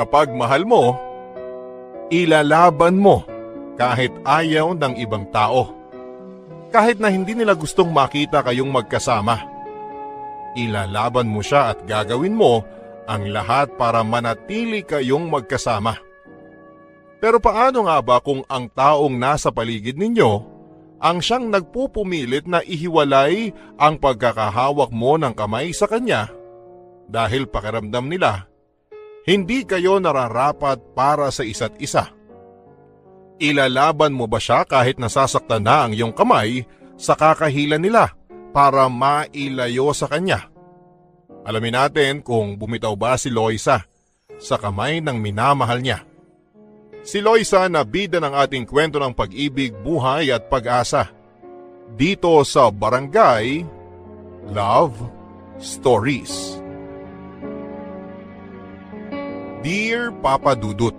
Kapag mahal mo, ilalaban mo kahit ayaw ng ibang tao. Kahit na hindi nila gustong makita kayong magkasama. Ilalaban mo siya at gagawin mo ang lahat para manatili kayong magkasama. Pero paano nga ba kung ang taong nasa paligid ninyo ang siyang nagpupumilit na ihiwalay ang pagkakahawak mo ng kamay sa kanya dahil pakiramdam nila hindi kayo nararapat para sa isa't isa? Ilalaban mo ba siya kahit nasasaktan na ang iyong kamay sa kakahila nila para mailayo sa kanya? Alamin natin kung bumitaw ba si Loisa sa kamay ng minamahal niya. Si Loisa na bida ng ating kwento ng pag-ibig, buhay at pag-asa. Dito sa Barangay Love Stories. Dear Papa Dudut,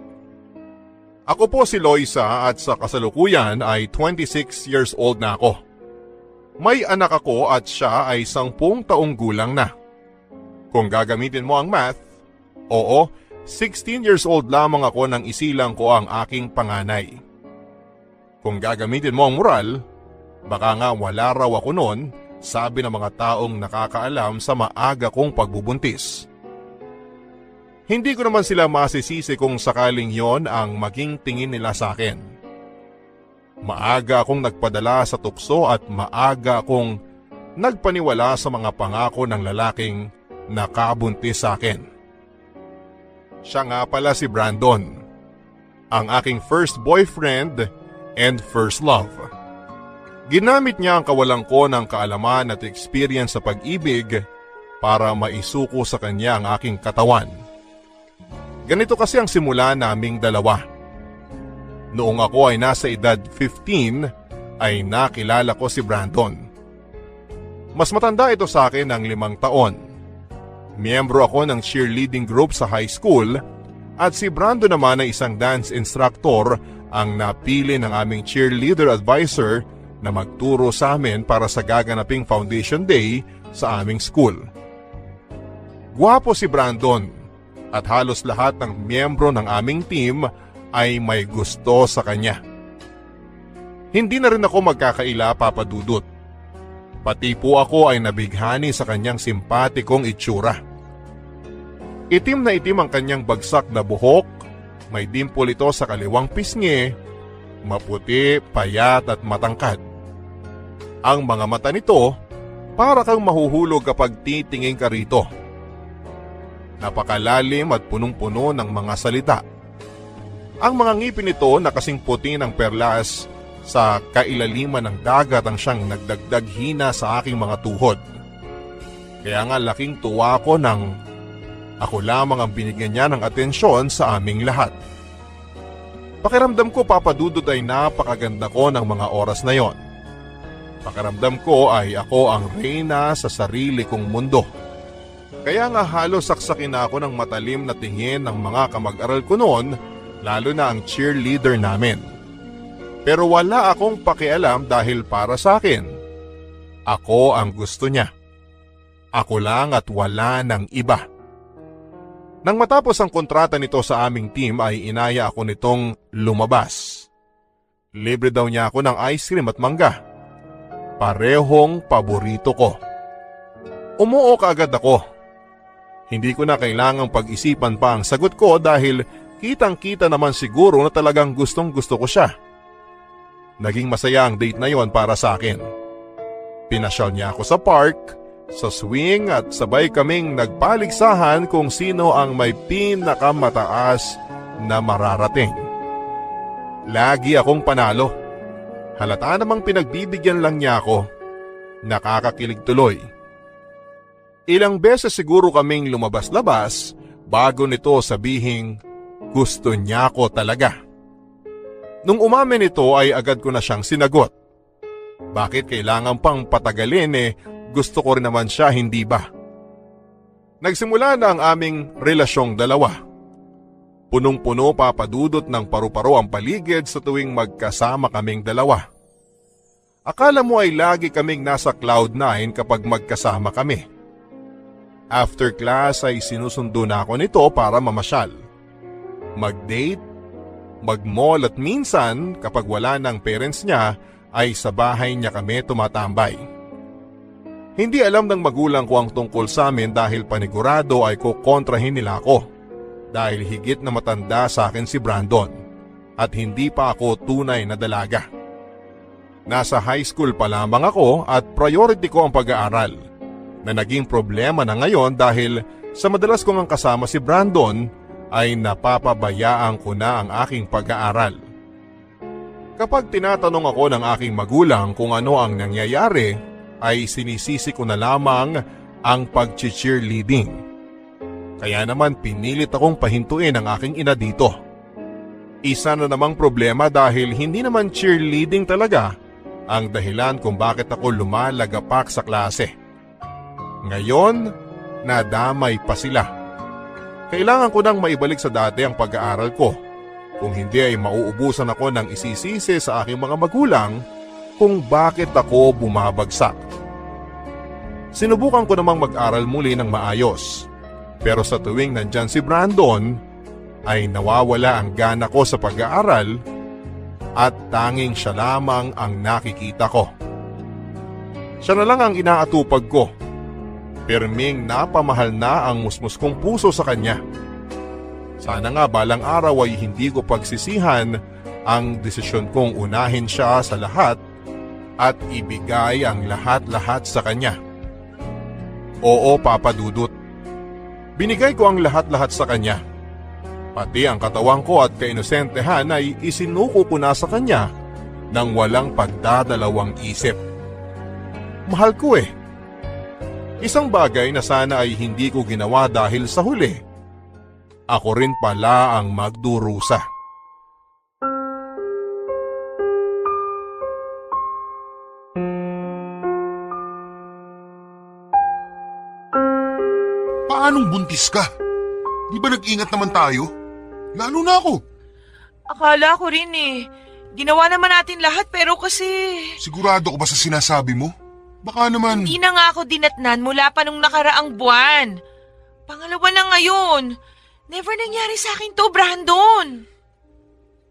ako po si Loisa at sa kasalukuyan ay 26 years old na ako. May anak ako at siya ay 10 taong gulang na. Kung gagamitin mo ang math, oo, 16 years old lamang ako nang isilang ko ang aking panganay. Kung gagamitin mo ang moral, baka nga wala raw ako noon, sabi ng mga taong nakakaalam sa maaga kong pagbubuntis. Hindi ko naman sila masisisi kung sakaling yon ang maging tingin nila sa akin. Maaga akong nagpadala sa tukso at maaga akong nagpaniwala sa mga pangako ng lalaking nakabuntis sa akin. Siya nga pala si Brandon, ang aking first boyfriend and first love. Ginamit niya ang kawalan ko ng kaalaman at experience sa pag-ibig para maisuko sa kanya ang aking katawan. Ganito kasi ang simula naming dalawa. Noong ako ay nasa edad 15 ay nakilala ko si Brandon. Mas matanda ito sa akin ng 5 taon. Miyembro ako ng cheerleading group sa high school at si Brandon naman ay isang dance instructor ang napili ng aming cheerleader advisor na magturo sa amin para sa gaganaping foundation day sa aming school. Gwapo si Brandon at halos lahat ng miyembro ng aming team ay may gusto sa kanya. Hindi na rin ako magkakaila, Papa Dudut. Pati po ako ay nabighani sa kanyang simpatikong itsura. Itim na itim ang kanyang bagsak na buhok, may dimple ito sa kaliwang pisngi, maputi, payat at matangkad. Ang mga mata nito, para kang mahuhulog kapag titingin ka rito. Napakalalim at punong-puno ng mga salita. Ang mga ngipin nito na kasing puti ng perlas sa kailaliman ng dagat ang siyang nagdagdag hina sa aking mga tuhod. Kaya nga laking tuwa ko nang ako lamang ang binigyan niya ng atensyon sa aming lahat. Pakiramdam ko, Papa Dudut, ay napakaganda ko ng mga oras na yon. Pakiramdam ko ay ako ang reyna sa sarili kong mundo. Kaya nga halos saksakin ako ng matalim na tingin ng mga kamag-aral ko noon, lalo na ang cheerleader namin. Pero wala akong pakialam dahil para sa akin, ako ang gusto niya. Ako lang at wala ng iba. Nang matapos ang kontrata nito sa aming team ay inaya ako nitong lumabas. Libre daw niya ako ng ice cream at mangga. Parehong paborito ko. Umuo kaagad ako. Hindi ko na kailangang pag-isipan pa ang sagot ko dahil kitang-kita naman siguro na talagang gustong-gusto ko siya. Naging masaya ang date na yon para sa akin. Pinasyal niya ako sa park, sa swing at sabay kaming nagpaligsahan kung sino ang may pinakamataas na mararating. Lagi akong panalo. Halata namang pinagbibigyan lang niya ako. Nakakakilig tuloy. Ilang beses siguro kaming lumabas-labas bago nito sabihing gusto niya ako talaga. Nung umamin ito ay agad ko na siyang sinagot. Bakit kailangan pang patagalin gusto ko rin naman siya, hindi ba? Nagsimula na ang aming relasyong dalawa. Punong-puno, Papa Dudut, ng paru-paro ang paligid sa tuwing magkasama kaming dalawa. Akala mo ay lagi kaming nasa cloud 9 kapag magkasama kami. After class ay sinusundo na ako nito para mamasyal. mag-date, mag-mall at minsan kapag wala ng parents niya ay sa bahay niya kami tumatambay. Hindi alam ng magulang ko ang tungkol sa amin dahil panigurado ay kukontrahin nila ako dahil higit na matanda sa akin si Brandon at hindi pa ako tunay na dalaga. Nasa high school pa lamang ako at priority ko ang pag-aaral na naging problema na ngayon dahil sa madalas kong ang kasama si Brandon ay napapabayaan ko na ang aking pag-aaral. Kapag tinatanong ako ng aking magulang kung ano ang nangyayari, ay sinisisi ko na lamang ang pag-cheerleading. Kaya naman pinilit akong pahintuin ang aking ina dito. Isa na namang problema dahil hindi naman cheerleading talaga ang dahilan kung bakit ako lumalagapak sa klase. Ngayon, nadamay pa sila. Kailangan ko nang maibalik sa dati ang pag-aaral ko. Kung hindi ay mauubusan ako ng isisisi sa aking mga magulang kung bakit ako bumabagsak. Sinubukan ko namang mag-aral muli ng maayos. Pero sa tuwing nandyan si Brandon, ay nawawala ang gana ko sa pag-aaral at tanging siya lamang ang nakikita ko. Siya na lang ang inaatupag ko. Pirming napamahal na ang musmus kong puso sa kanya. Sana nga balang araw ay hindi ko pagsisihan ang desisyon kong unahin siya sa lahat at ibigay ang lahat-lahat sa kanya. Oo, Papa Dudut. Binigay ko ang lahat-lahat sa kanya. Pati ang katawan ko at kainosentehan ay isinuko ko na sa kanya nang walang pagdadalawang isip. Mahal ko eh. Isang bagay na sana ay hindi ko ginawa dahil sa huli, ako rin pala ang magdurusa. Paanong buntis ka? Di ba nag-ingat naman tayo? Lalo na ako. Akala ko rin eh. Ginawa naman natin lahat pero kasi... Sigurado ko ba sa sinasabi mo? Baka naman... Hindi na nga ako dinatnan mula pa nung nakaraang buwan. Pangalawa na ngayon. Never nangyari sa akin to, Brandon.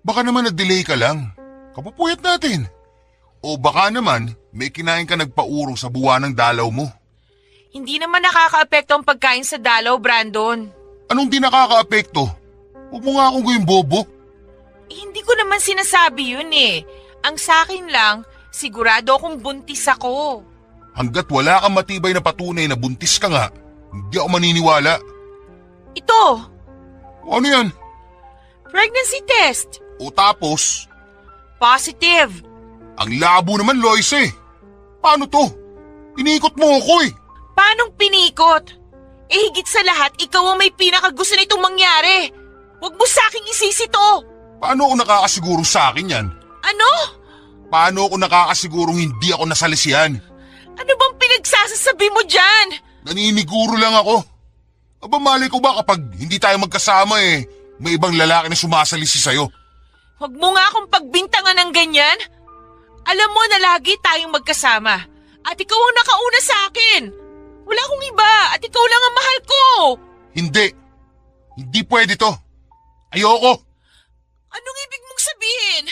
Baka naman na-delay ka lang. Kapupuyat natin. O baka naman may kinain ka nagpaurong sa buwan ng dalaw mo. Hindi naman nakakaapekto ang pagkain sa dalaw, Brandon. Anong di nakakaapekto? Huwag mo nga akong gawing bobo. Hindi ko naman sinasabi yun eh. Ang sa akin lang, sigurado akong buntis ako. Hanggat wala kang matibay na patunay na buntis ka nga, hindi ako maniniwala. Ito, Ano yan? pregnancy test. O tapos, Positive. ang labo naman, Lois eh. Paano to? Inikot mo ako eh. Paanong pinikot? Eh higit sa lahat, ikaw ang may pinakagusto nitong mangyari. Huwag mo sa aking isisi to. Paano ako nakakasiguro sa akin yan? Ano? Paano ako nakakasigurong hindi ako nasalisihan? Ano bang pinagsasasabi mo dyan? Naniniguro lang ako. Aba malay ko ba kapag hindi tayo magkasama eh, may ibang lalaki na sumasalisi sa'yo. Huwag mo nga akong pagbintangan ng ganyan. Alam mo na lagi tayong magkasama. At ikaw ang nakauna sa akin. Wala akong iba at ikaw lang ang mahal ko. Hindi. Hindi pwede to. Ayoko. Anong ibig mong sabihin?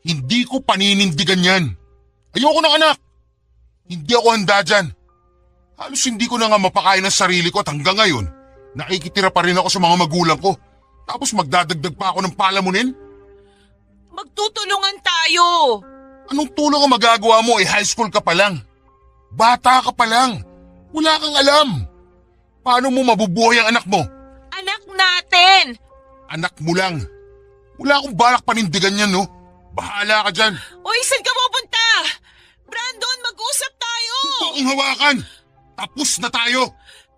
Hindi ko paninindigan yan. Ayoko ng anak. Hindi ako handa dyan. Halos hindi ko na nga mapakain ang sarili ko at hanggang ngayon, nakikitira pa rin ako sa mga magulang ko. Tapos magdadagdag pa ako ng palamunin? Magtutulungan tayo. Anong tulong ang magagawa mo high school ka pa lang? Bata ka pa lang. Wala kang alam. Paano mo mabubuhay ang anak mo? Anak natin. Anak mo lang. Wala akong balak panindigan yan, no? Bahala ka dyan. O saan ka pupunta? Brandon, mag-usap tayo. Huwag akong hawakan. Tapos na tayo.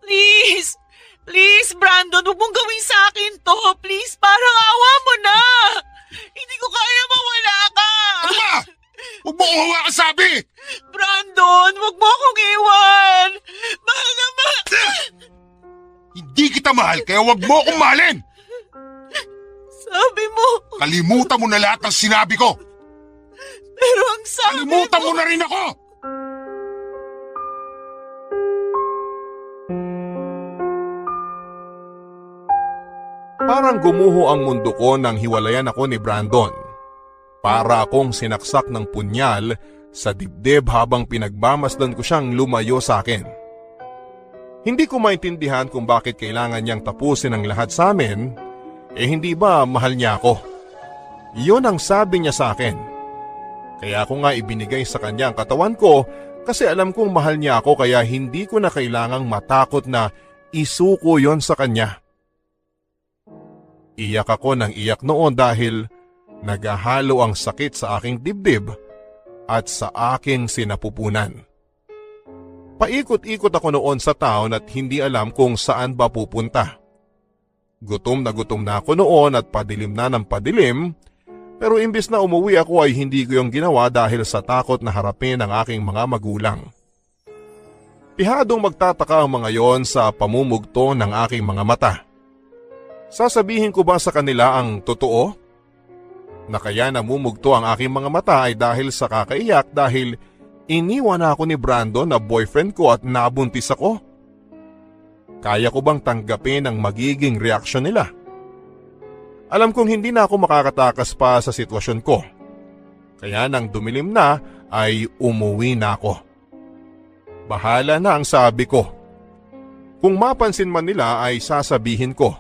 Please. Please, Brandon, huwag mong gawin sa akin to. Please, parang awa mo na. Hindi ko kaya mawala ka. Ano ba? Huwag mo akong hawakan, sabi! Brandon, huwag mo akong iwan. Mahal na Hindi kita mahal, kaya huwag mo akong mahalin! Sabi mo. Kalimutan mo na lahat ng sinabi ko! Pero ang sabi Kalimutan mo na rin ako! Parang gumuho ang mundo ko nang hiwalayan ako ni Brandon. Para akong sinaksak ng punyal sa dibdib habang pinagmamasdan ko siyang lumayo sa akin. Hindi ko maintindihan kung bakit kailangan niyang tapusin ang lahat sa amin, hindi ba mahal niya ako? Iyon ang sabi niya sa akin. Kaya ako nga ibinigay sa kanya ang katawan ko kasi alam kong mahal niya ako kaya hindi ko na kailangang matakot na isuko yon sa kanya. Iyak ako ng iyak noon dahil naghahalo ang sakit sa aking dibdib at sa aking sinapupunan. Paikot-ikot ako noon sa town at hindi alam kung saan ba pupunta. Gutom na ako noon at padilim na ng padilim, pero imbis na umuwi ako ay hindi ko yung ginawa dahil sa takot na harapin ang aking mga magulang. Pihadong magtataka ang mga yon sa pamumugto ng aking mga mata. Sasabihin ko ba sa kanila ang totoo? Na kaya namumugto ang aking mga mata ay dahil sa kakaiyak dahil iniwan ako ni Brandon na boyfriend ko at nabuntis ako. Kaya ko bang tanggapin ang magiging reaksyon nila? Alam kong hindi na ako makakatakas pa sa sitwasyon ko. Kaya nang dumilim na ay umuwi na ako. Bahala na ang sabi ko. Kung mapansin man nila ay sasabihin ko.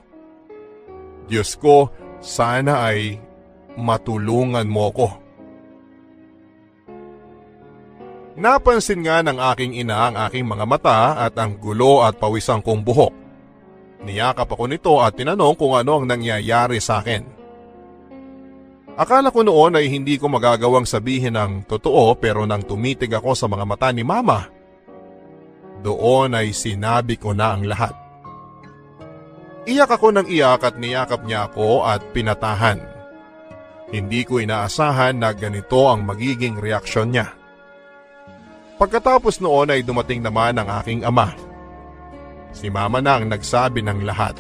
Diyos ko, sana ay matulungan mo ko. Napansin nga ng aking ina ang aking mga mata at ang gulo at pawisang kong buhok. Niyakap ako nito at tinanong kung ano ang nangyayari sa akin. Akala ko noon ay hindi ko magagawang sabihin ang totoo pero nang tumitig ako sa mga mata ni Mama, doon ay sinabi ko na ang lahat. Iyak ako ng iyak at niyakap niya ako at pinatahan. Hindi ko inaasahan na ganito ang magiging reaksyon niya. Pagkatapos noon ay dumating naman ang aking ama. Si Mama na ang nagsabi ng lahat.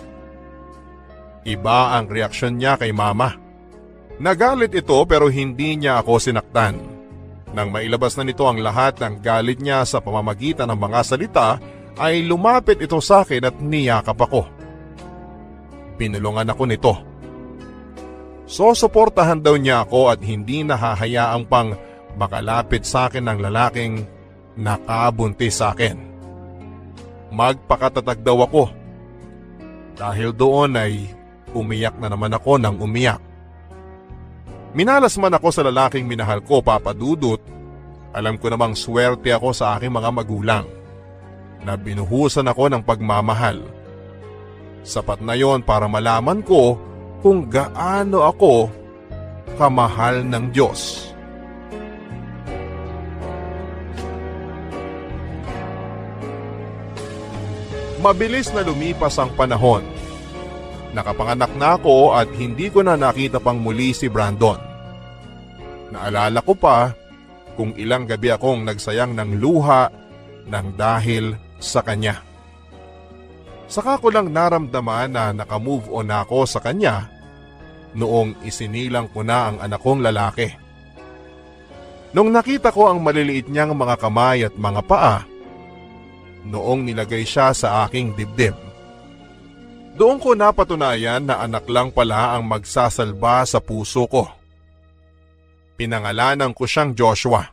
Iba ang reaksyon niya kay Mama. Nagalit ito pero hindi niya ako sinaktan. Nang mailabas na nito ang lahat ng galit niya sa pamamagitan ng mga salita, ay lumapit ito sa akin at niyakap ako. Pinulungan ako nito. Susuportahan daw niya ako at hindi nahahayaang pang makalapit sa akin ng lalaking nakabuntis sa akin. Magpakatatag daw ako. Dahil doon ay umiyak na naman ako ng umiyak. Minalas man ako sa lalaking minahal ko, Papa Dudut. Alam ko namang swerte ako sa aking mga magulang na binuhusan ako ng pagmamahal. Sapat na yon para malaman ko kung gaano ako kamahal ng Diyos. Mabilis na lumipas ang panahon. Nakapanganak na ako at hindi ko na nakita pang muli si Brandon. Naalala ko pa kung ilang gabi akong nagsayang ng luha ng dahil sa kanya. Saka ko lang naramdaman na nakamove on ako sa kanya noong isinilang ko na ang anak kong lalaki. Nung nakita ko ang maliliit niyang mga kamay at mga paa, noong nilagay siya sa aking dibdib, doon ko napatunayan na anak lang pala ang magsasalba sa puso ko. Pinangalanan ko siyang Joshua.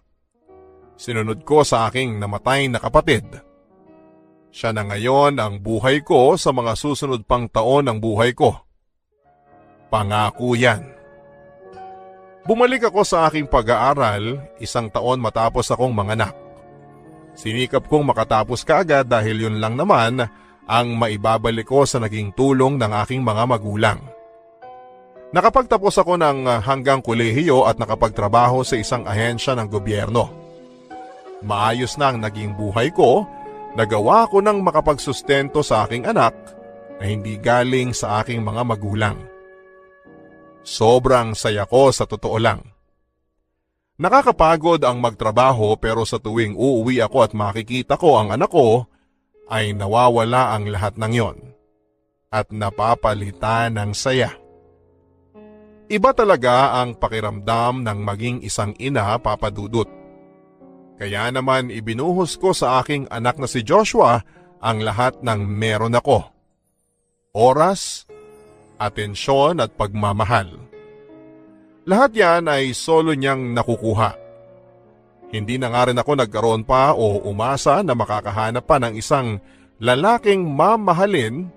Sinunod ko sa aking namatay na kapatid. Siya na ngayon ang buhay ko sa mga susunod pang taon ng buhay ko. Pangako yan. Bumalik ako sa aking pag-aaral 1 taon matapos akong manganak. Sinikap kong makatapos kaagad dahil yun lang naman ang maibabalik ko sa naging tulong ng aking mga magulang. Nakapagtapos ako ng hanggang kolehiyo at nakapagtrabaho sa isang ahensya ng gobyerno. Maayos na ang naging buhay ko, nagawa ko ng makapagsustento sa aking anak na hindi galing sa aking mga magulang. Sobrang saya ko sa totoo lang. Nakakapagod ang magtrabaho pero sa tuwing uuwi ako at makikita ko ang anak ko, ay nawawala ang lahat ng yon at napapalitan ng saya. Iba talaga ang pakiramdam ng maging isang ina, Papa Dudut. Kaya naman ibinuhos ko sa aking anak na si Joshua ang lahat ng meron ako. Oras, atensyon at pagmamahal. Lahat yan ay solo niyang nakukuha. Hindi na nga rin ako nagkaroon pa o umasa na makakahanap pa ng isang lalaking mamahalin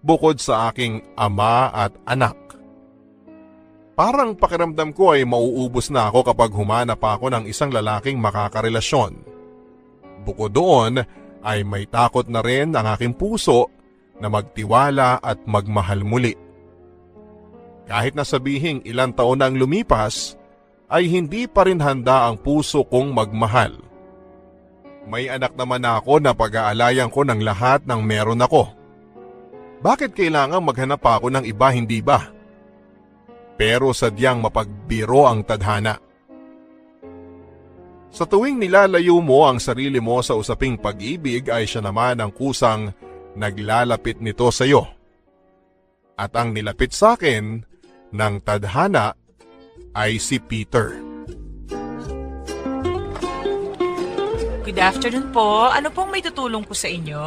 bukod sa aking ama at anak. Parang pakiramdam ko ay mauubos na ako kapag humanap ako ng isang lalaking makakarelasyon. Bukod doon ay may takot na rin ang aking puso na magtiwala at magmahal muli. Kahit na sabihing ilang taon na ang lumipas, ay hindi pa rin handa ang puso kong magmahal. May anak naman ako na pag-aalayan ko ng lahat ng meron ako. Bakit kailangang maghanap pa ako ng iba, hindi ba? Pero sadyang mapagbiro ang tadhana. Sa tuwing nilalayo mo ang sarili mo sa usaping pag-ibig ay siya naman ang kusang naglalapit nito sa iyo. At ang nilapit sa akin ng tadhana ay si Peter. Good afternoon po. Ano pong may tutulong ko sa inyo?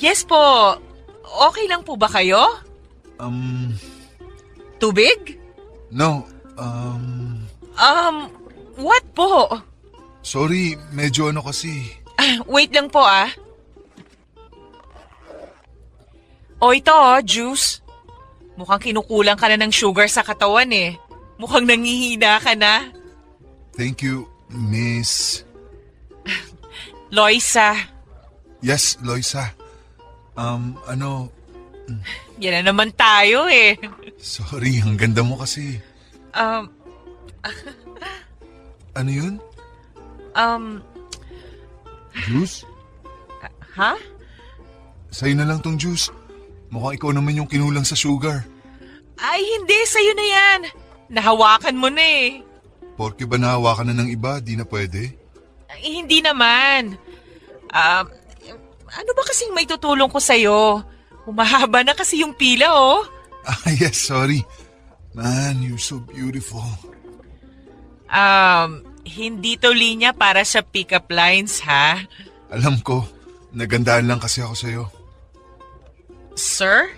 Yes po. Okay lang po ba kayo? Tubig? No, What po? sorry, medyo ano kasi. Wait lang po O ito juice. Mukhang kinukulang ka na ng sugar sa katawan eh. Mukhang nangihina ka na. Thank you, Miss. Loisa, Yes, Loisa. Ano, yan na naman tayo eh. sorry, ang ganda mo kasi. Ano yun? Juice? Ha? Sa'yo na lang tong juice. Mukhang ikaw naman yung kinulang sa sugar. Ay, hindi. Sa'yo na yan. Nahawakan mo na eh. Porke ba nahawakan na ng iba, di na pwede? Ay, hindi naman. Ano ba kasing may tutulong ko sa'yo? Humahaba na kasi yung pila oh. Yes, sorry. Man, you're so beautiful. Hindi to linya para sa pick-up lines ha? Alam ko, nagandaan lang kasi ako sa'yo. Sir?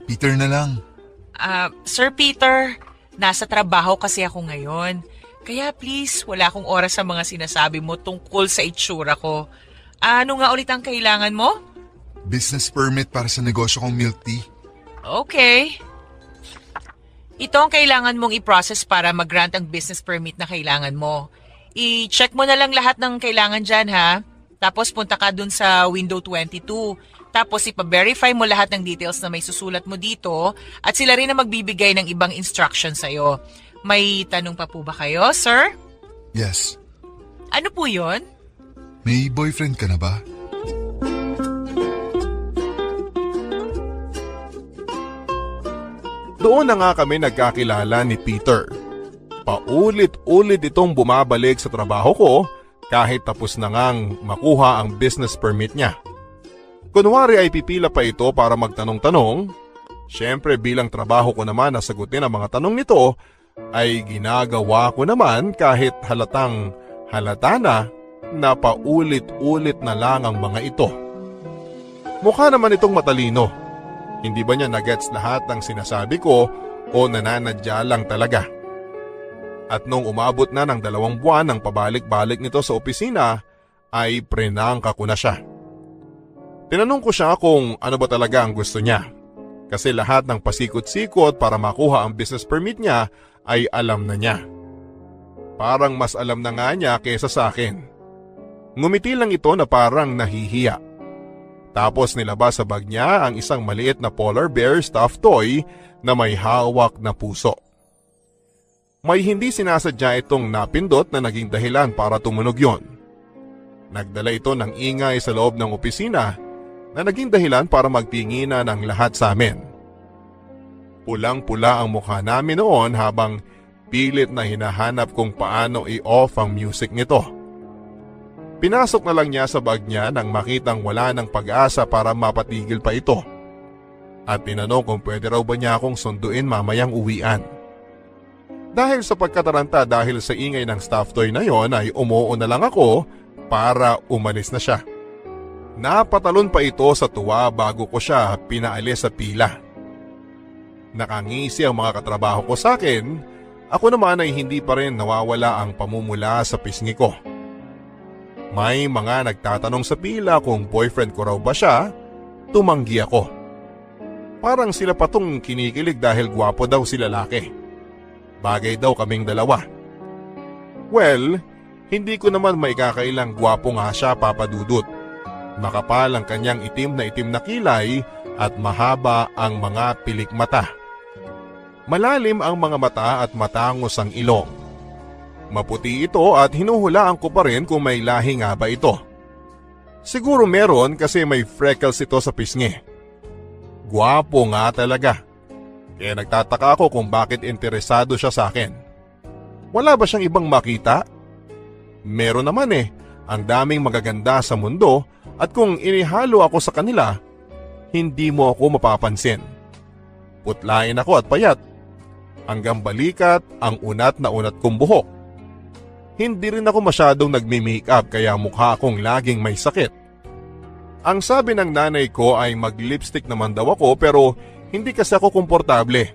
Peter na lang. Sir Peter, nasa trabaho kasi ako ngayon. Kaya please, wala akong oras sa mga sinasabi mo tungkol sa itsura ko. Ano nga ulit ang kailangan mo? Business permit para sa negosyo kong milk tea. Okay. Ito ang kailangan mong i-process para mag-grant ang business permit na kailangan mo. I-check mo na lang lahat ng kailangan dyan ha. Tapos punta ka dun sa window 22. Tapos ipa-verify mo lahat ng details na may susulat mo dito at sila rin na magbibigay ng ibang instructions sa'yo. May tanong pa po ba kayo, sir? Yes. Ano po yon? May boyfriend ka na ba? Doon na nga kami nagkakilala ni Peter. Paulit-ulit itong bumabalik sa trabaho ko kahit tapos na ngang makuha ang business permit niya. Kunwari ay pipila pa ito para magtanong-tanong. Siyempre bilang trabaho ko naman na sagutin ang mga tanong nito, ay ginagawa ko naman kahit halatang halata na paulit-ulit na lang ang mga ito. Mukha naman itong matalino. Hindi ba niya nagets lahat ng sinasabi ko o nananadya lang talaga? At nung umabot na ng 2 buwan ng pabalik-balik nito sa opisina, ay prenangka ko na siya. Tinanong ko siya kung ano ba talaga ang gusto niya. Kasi lahat ng pasikot-sikot para makuha ang business permit niya ay alam na niya. Parang mas alam na nga niya kesa sa akin. Ngumiti lang ito na parang nahihiya. Tapos nilabas sa bag niya ang isang maliit na polar bear stuffed toy na may hawak na puso. May hindi sinasadya itong napindot na naging dahilan para tumunog yon. Nagdala ito ng ingay sa loob ng opisina na naging dahilan para magtinginan ng lahat sa amin. Pulang-pula ang mukha namin noon habang pilit na hinahanap kung paano i-off ang music nito. Pinasok na lang niya sa bag niya nang makitang wala ng pag-asa para mapatigil pa ito. At tinanong kung pwede raw ba niya akong sunduin mamayang uwian. Dahil sa pagkataranta dahil sa ingay ng stuffed toy na yon ay umuo na lang ako para umalis na siya. Napatalon pa ito sa tuwa bago ko siya pinaalis sa pila. Nakangisi ang mga katrabaho ko sa akin, ako naman ay hindi pa rin nawawala ang pamumula sa pisngi ko. May mga nagtatanong sa pila kung boyfriend ko raw ba siya, tumanggi ako. Parang sila patong kinikilig dahil gwapo daw si lalaki. Bagay daw kaming dalawa. Well, hindi ko naman maikakailang gwapo nga siya, Papa Dudut. Makapal ang kanyang itim na kilay at mahaba ang mga pilik mata. Malalim ang mga mata at matangos ang ilong. Maputi ito at hinuhulaan ko pa rin kung may lahi nga ba ito. Siguro meron kasi may freckles ito sa pisngi. Gwapo nga talaga. Kaya nagtataka ako kung bakit interesado siya sa akin. Wala ba siyang ibang makita? Meron naman ang daming magaganda sa mundo at kung inihalo ako sa kanila, hindi mo ako mapapansin. Putlain ako at payat. Hanggang balikat ang unat na unat kong buhok. Hindi rin ako masyadong nagmi-makeup kaya mukha akong laging may sakit. Ang sabi ng nanay ko ay mag-lipstick naman daw ako pero hindi kasi ako komportable.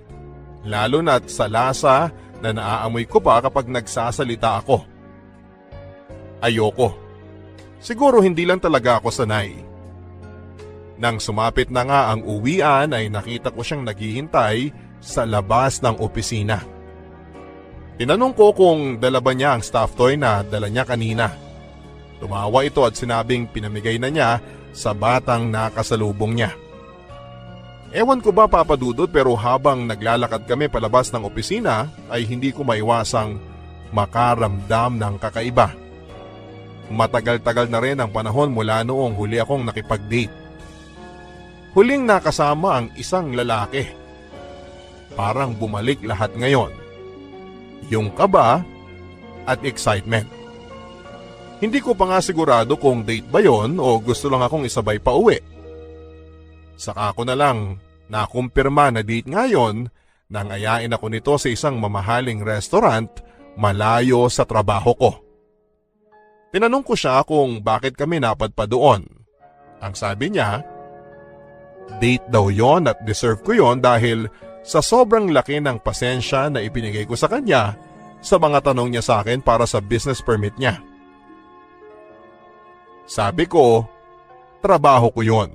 Lalo na't sa lasa na naaamoy ko pa kapag nagsasalita ako. Ayoko. Siguro hindi lang talaga ako sanay. Nang sumapit na nga ang uwian ay nakita ko siyang naghihintay sa labas ng opisina. Tinanong ko kung dala ba niya ang stuffed toy na dala niya kanina. Tumawa ito at sinabing pinamigay na niya sa batang nakasalubong niya. Ewan ko ba, Papa Dudut, pero habang naglalakad kami palabas ng opisina ay hindi ko maiwasang makaramdam ng kakaiba. Matagal-tagal na rin ang panahon mula noong huli akong nakipag-date. Huling nakasama ang isang lalaki. Parang bumalik lahat ngayon. Yung kaba at excitement. Hindi ko pa nga sigurado kung date ba yon o gusto lang akong isabay pa uwi. Saka ko na lang nakumpirma na date ngayon nang ayain ako nito sa isang mamahaling restaurant malayo sa trabaho ko. Tinanong ko siya kung bakit kami napadpa doon. Ang sabi niya, date daw yon at deserve ko yon dahil sa sobrang laki ng pasensya na ibinigay ko sa kanya sa mga tanong niya sa akin para sa business permit niya. Sabi ko, trabaho ko yon.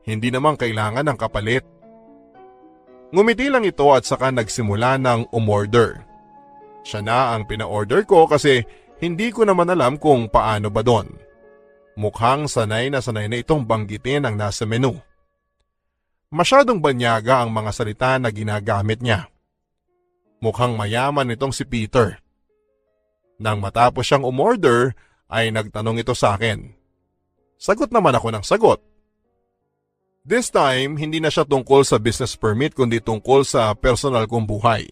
Hindi naman kailangan ng kapalit. Ngumiti lang ito at saka nagsimula ng umorder. Siya na ang pina-order ko kasi hindi ko naman alam kung paano ba doon. Mukhang sanay na itong banggitin ang nasa menu. Masyadong banyaga ang mga salita na ginagamit niya. Mukhang mayaman itong si Peter. Nang matapos siyang umorder ay nagtanong ito sa akin. Sagot naman ako ng sagot. This time, hindi na siya tungkol sa business permit kundi tungkol sa personal kong buhay.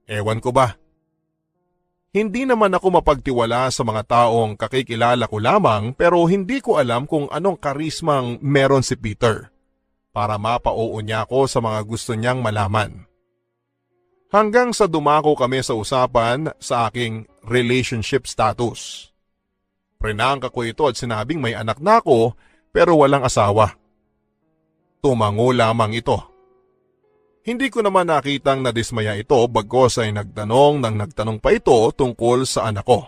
Ewan ko ba? Hindi naman ako mapagtiwala sa mga taong kakikilala ko lamang pero hindi ko alam kung anong karismang meron si Peter para mapauo niya ako sa mga gusto niyang malaman. Hanggang sa dumako kami sa usapan sa aking relationship status. Prinangka ko ito at sinabing may anak na ako pero walang asawa. Tumango lamang ito. Hindi ko naman nakitang nadismaya ito bagkos ay nagtanong pa ito tungkol sa anak ko.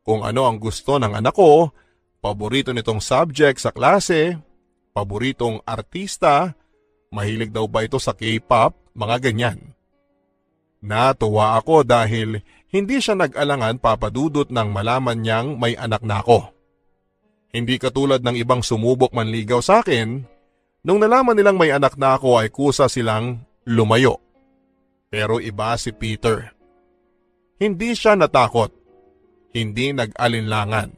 Kung ano ang gusto ng anak ko, paborito nitong subject sa klase, paboritong artista, mahilig daw ba ito sa K-pop, mga ganyan. Natuwa ako dahil hindi siya nag-alangan, Papa Dudut, nang malaman niyang may anak na ako. Hindi katulad ng ibang sumubok manligaw sa akin, nung nalaman nilang may anak na ako ay kusa silang lumayo. Pero iba si Peter. Hindi siya natakot, hindi nag-alinlangan,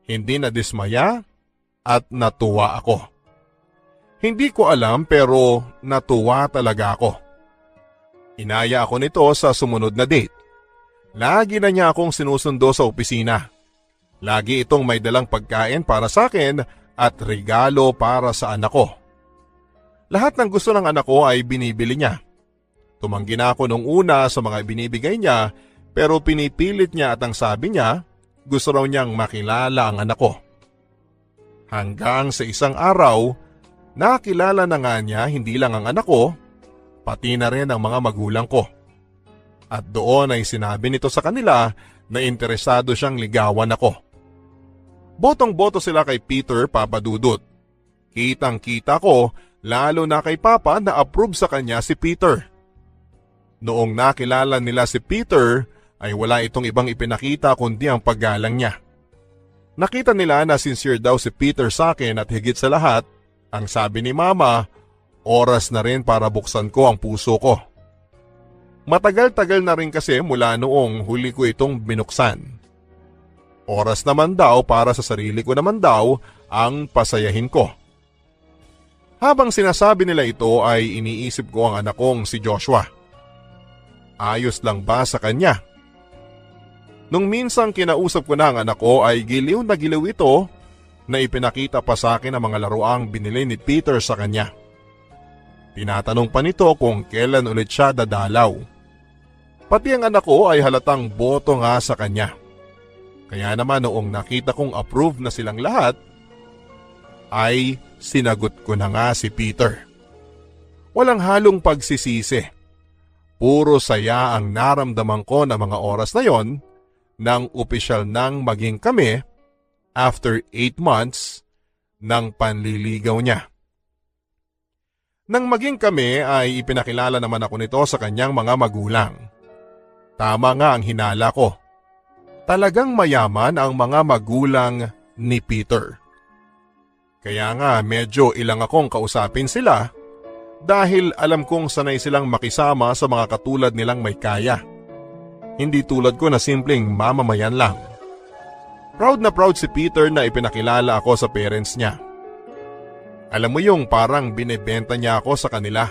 hindi nadismaya at natuwa ako. Hindi ko alam pero natuwa talaga ako. Inaya ako nito sa sumunod na date. Lagi na niya akong sinusundo sa opisina. Lagi itong may dalang pagkain para sa akin at regalo para sa anak ko. Lahat ng gusto ng anak ko ay binibili niya. Tumanggi na ako nung una sa mga binibigay niya pero pinipilit niya at ang sabi niya, gusto raw niyang makilala ang anak ko. Hanggang sa isang araw, nakilala na nga niya hindi lang ang anak ko, pati na rin ang mga magulang ko. At doon ay sinabi nito sa kanila na interesado siyang ligawan ako. Botong-boto sila kay Peter, Papa Dudut. Kitang-kita ko, lalo na kay Papa na approve sa kanya si Peter. Noong nakilala nila si Peter, ay wala itong ibang ipinakita kundi ang paggalang niya. Nakita nila na sincere daw si Peter sa akin at higit sa lahat, ang sabi ni Mama, oras na rin para buksan ko ang puso ko. Matagal-tagal na rin kasi mula noong huli ko itong binuksan. Oras naman daw para sa sarili ko naman daw ang pasayahin ko. Habang sinasabi nila ito ay iniisip ko ang anak kong si Joshua. Ayos lang ba sa kanya? Nung minsang kinausap ko na ang anak ko ay giliw na giliw ito na ipinakita pa sa akin ang mga laruang binili ni Peter sa kanya. Tinatanong pa nito kung kailan ulit siya dadalaw. Pati ang anak ko ay halatang boto nga sa kanya. Kaya naman noong nakita kong approve na silang lahat, ay sinagot ko na nga si Peter. Walang halong pagsisisi. Puro saya ang naramdaman ko na mga oras na yon nang opisyal nang maging kami after 8 months ng panliligaw niya. Nang maging kami ay ipinakilala naman ako nito sa kanyang mga magulang. Tama nga ang hinala ko. Talagang mayaman ang mga magulang ni Peter. Kaya nga medyo ilang akong kausapin sila dahil alam kong sanay silang makisama sa mga katulad nilang may kaya. Hindi tulad ko na simpleng mamamayan lang. Proud na proud si Peter na ipinakilala ako sa parents niya. Alam mo yung parang binebenta niya ako sa kanila.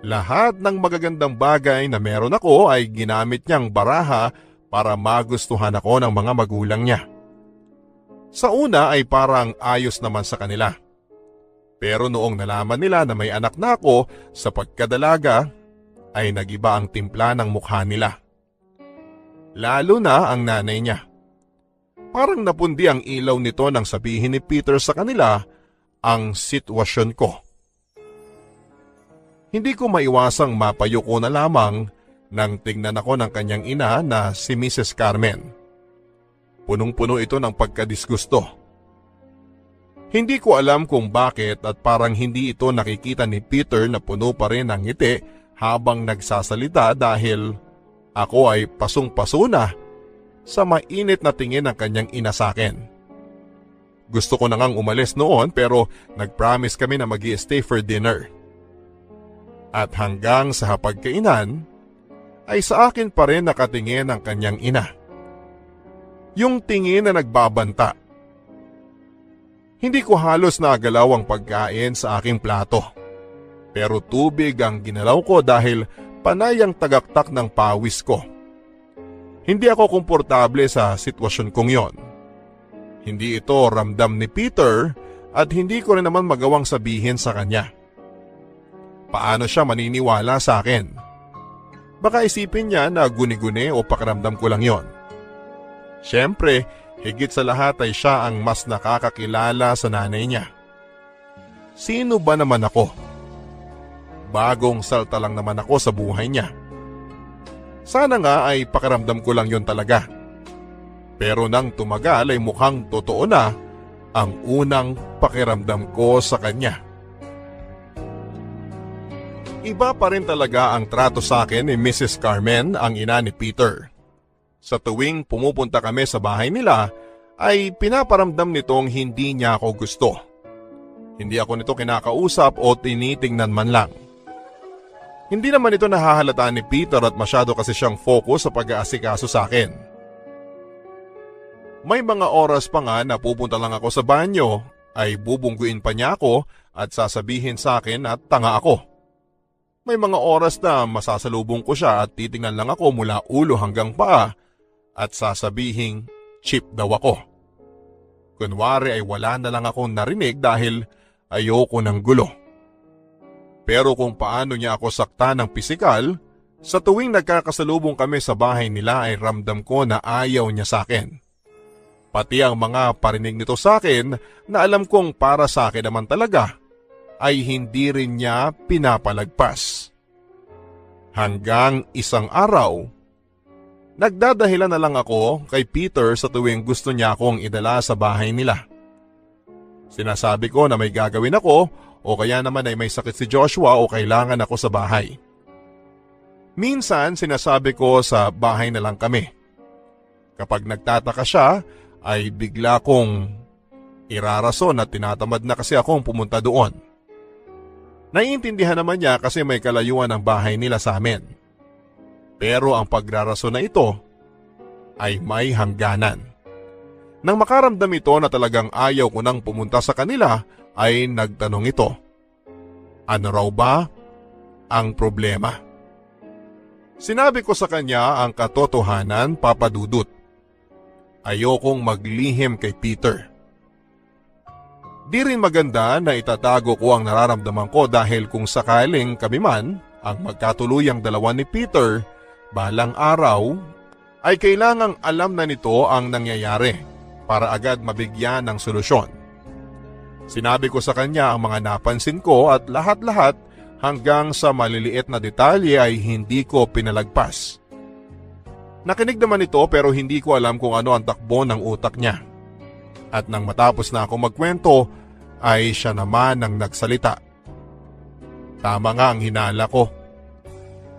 Lahat ng magagandang bagay na meron ako ay ginamit niyang baraha para magustuhan ako ng mga magulang niya. Sa una ay parang ayos naman sa kanila. Pero noong nalaman nila na may anak na ako sa pagkadalaga, ay nagiba ang timpla ng mukha nila. Lalo na ang nanay niya. Parang napundi ang ilaw nito nang sabihin ni Peter sa kanila ang sitwasyon ko. Hindi ko maiwasang mapayuko na lamang nang tingnan ako ng kanyang ina na si Mrs. Carmen. Punong-puno ito ng pagkadisgusto. Hindi ko alam kung bakit at parang hindi ito nakikita ni Peter na puno pa rin ng ngiti habang nagsasalita dahil ako ay pasong-paso na sa mainit na tingin ng kanyang ina sa akin. Gusto ko na ngang umalis noon pero nag-promise kami na mag-i-stay for dinner. At hanggang sa hapagkainan, ay sa akin pa rin nakatingin ang kanyang ina. Yung tingin na nagbabanta. Hindi ko halos nagalaw ang pagkain sa aking plato. Pero tubig ang ginalaw ko dahil panay ang tagaktak ng pawis ko. Hindi ako komportable sa sitwasyon kong yon. Hindi ito ramdam ni Peter at hindi ko rin naman magawang sabihin sa kanya. Paano siya maniniwala sa akin? Baka isipin niya na guni-guni o pakiramdam ko lang yon. Siyempre, higit sa lahat ay siya ang mas nakakakilala sa nanay niya. Sino ba naman ako? Bagong salta lang naman ako sa buhay niya. Sana nga ay pakiramdam ko lang yon talaga. Pero nang tumagal ay mukhang totoo na ang unang pakiramdam ko sa kanya. Iba pa rin talaga ang trato sa akin ni Mrs. Carmen, ang ina ni Peter. Sa tuwing pumupunta kami sa bahay nila, ay pinaparamdam nitong hindi niya ako gusto. Hindi ako nito kinakausap o tinitingnan man lang. Hindi naman ito nahahalata ni Peter at masyado kasi siyang focus sa pag-aasikaso sa akin. May mga oras pa nga na pupunta lang ako sa banyo, ay bubungguin pa niya ako at sasabihin sa akin na tanga ako. May mga oras na masasalubong ko siya at titingnan lang ako mula ulo hanggang paa at sasabihing cheap daw ako. Kunwari ay wala na lang akong narinig dahil ayoko ng gulo. Pero kung paano niya ako sakta ng pisikal, sa tuwing nagkakasalubong kami sa bahay nila ay ramdam ko na ayaw niya sa akin. Pati ang mga parinig nito sa akin na alam kong para sa akin naman talaga ay hindi rin niya pinapalagpas. Hanggang isang araw, nagdadahilan na lang ako kay Peter sa tuwing gusto niya akong idala sa bahay nila. Sinasabi ko na may gagawin ako o kaya naman ay may sakit si Joshua o kailangan ako sa bahay. Minsan sinasabi ko sa bahay na lang kami. Kapag nagtataka siya, ay bigla kong irarason at tinatamad na kasi akong pumunta doon. Naiintindihan naman niya kasi may kalayuan ang bahay nila sa amin. Pero ang pagrarason na ito ay may hangganan. Nang makaramdam ito na talagang ayaw ko nang pumunta sa kanila ay nagtanong ito. Ano raw ba ang problema? Sinabi ko sa kanya ang katotohanan, Papa Dudut. Ayokong maglihim kay Peter. Di rin maganda na itatago ko ang nararamdaman ko dahil kung sakaling kami man ang magkatuluyang dalawa ni Peter, balang araw ay kailangang alam na nito ang nangyayari para agad mabigyan ng solusyon. Sinabi ko sa kanya ang mga napansin ko at lahat-lahat hanggang sa maliliit na detalye ay hindi ko pinalagpas. Nakinig naman ito pero hindi ko alam kung ano ang takbo ng utak niya. At nang matapos na ako magkwento ay siya naman ang nagsalita. Tama nga ang hinala ko.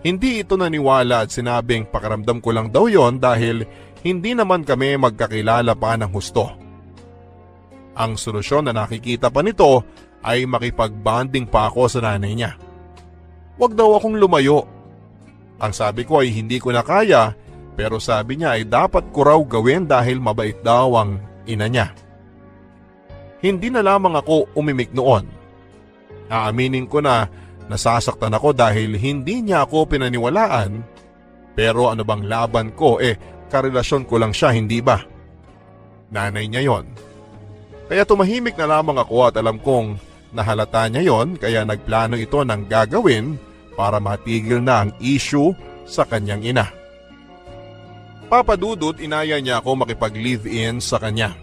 Hindi ito naniwala at sinabing pakiramdam ko lang daw yon dahil hindi naman kami magkakilala pa ng husto. Ang solusyon na nakikita pa nito ay makipagbanding pa ako sa nanay niya. Huwag daw akong lumayo. Ang sabi ko ay hindi ko na kaya pero sabi niya ay dapat ko raw gawin dahil mabait daw ang ina niya. Hindi na lamang ako umimik noon. Aaminin ko na nasasaktan ako dahil hindi niya ako pinaniwalaan pero ano bang laban ko karelasyon ko lang siya, hindi ba? Nanay niya yon. Kaya tumahimik na lamang ako at alam kong nahalata niya yon kaya nagplano ito ng gagawin para matigil na ang issue sa kanyang ina. Papa Dudut, inaya niya ako makipag-live-in sa kanya.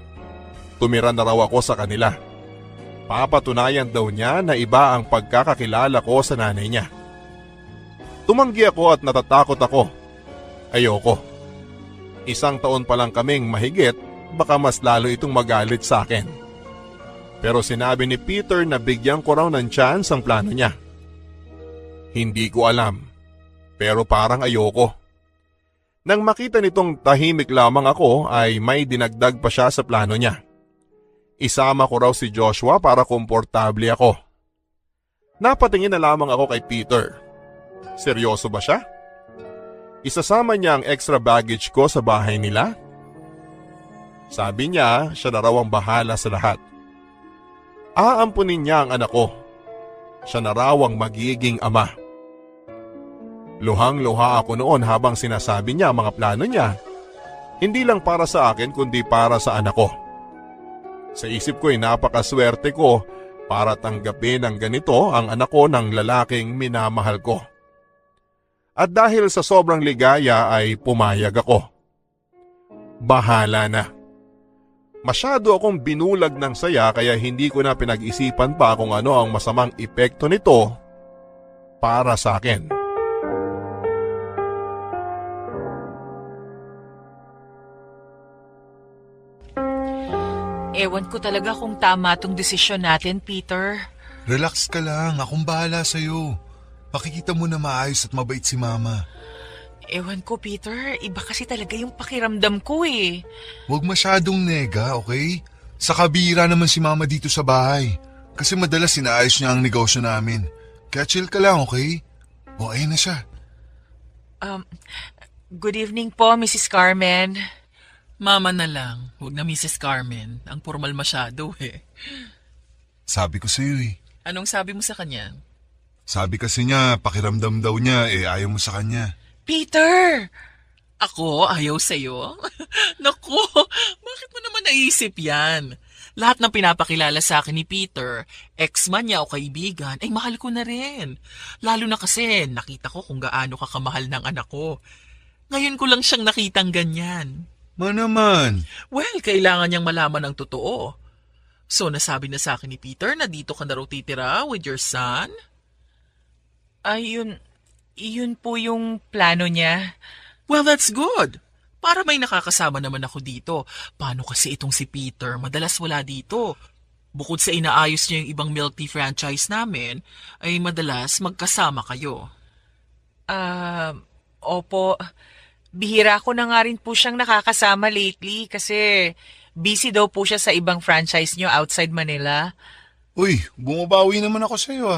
Tumira na raw ako sa kanila. Papatunayan daw niya na iba ang pagkakakilala ko sa nanay niya. Tumanggi ako at natatakot ako. Ayoko. 1 taon pa lang kaming mahigit, baka mas lalo itong magalit sa akin. Pero sinabi ni Peter na bigyan ko raw ng chance ang plano niya. Hindi ko alam, pero parang ayoko. Nang makita nitong tahimik lamang ako ay may dinagdag pa siya sa plano niya. Isama ko raw si Joshua para komportable ako. Napatingin na lamang ako kay Peter. Seryoso ba siya? Isasama niya ang extra baggage ko sa bahay nila? Sabi niya, siya na raw ang bahala sa lahat. Aampunin niya ang anak ko. Siya na raw ang magiging ama. Luhang-luha ako noon habang sinasabi niya ang mga plano niya. Hindi lang para sa akin kundi para sa anak ko. Sa isip ko ay napakaswerte ko para tanggapin ng ganito ang anak ko ng lalaking minamahal ko. At dahil sa sobrang ligaya ay pumayag ako. Bahala na. Masyado akong binulag ng saya kaya hindi ko na pinag-isipan pa kung ano ang masamang epekto nito para sa akin. Ewan ko talaga kung tama tong desisyon natin, Peter. Relax ka lang, akong bahala sa'yo. Makikita mo na maayos at mabait si Mama. Ewan ko, Peter. Iba kasi talaga yung pakiramdam ko eh. Huwag masyadong nega, okay? Sa kabira naman si Mama dito sa bahay. Kasi madalas inaayos niya ang negosyo namin. Kaya chill ka lang, okay? O, ayun na siya. Good evening po, Mrs. Carmen. Mama na lang, huwag na Mrs. Carmen. Ang formal masyado eh. Sabi ko sa'yo eh. Anong sabi mo sa kanya? Sabi kasi niya, pakiramdam daw niya ayaw mo sa kanya. Peter! Ako, ayaw sa'yo? Naku, bakit mo naman naisip yan? Lahat ng pinapakilala sa akin ni Peter, ex-man niya o kaibigan, ay mahal ko na rin. Lalo na kasi nakita ko kung gaano ka kamahal ng anak ko. Ngayon ko lang siyang nakitang ganyan. Naman. Well, kailangan niyang malaman ang totoo. So, nasabi na sa akin ni Peter na dito ka na raw titira with your son? Yun po yung plano niya. Well, that's good. Para may nakakasama naman ako dito. Paano kasi itong si Peter? Madalas wala dito. Bukod sa inaayos niya yung ibang milk tea franchise namin, ay madalas magkasama kayo. Opo. Bihira ko na nga rin po siyang nakakasama lately kasi busy daw po siya sa ibang franchise niyo outside Manila. Uy, bumabawi naman ako sa'yo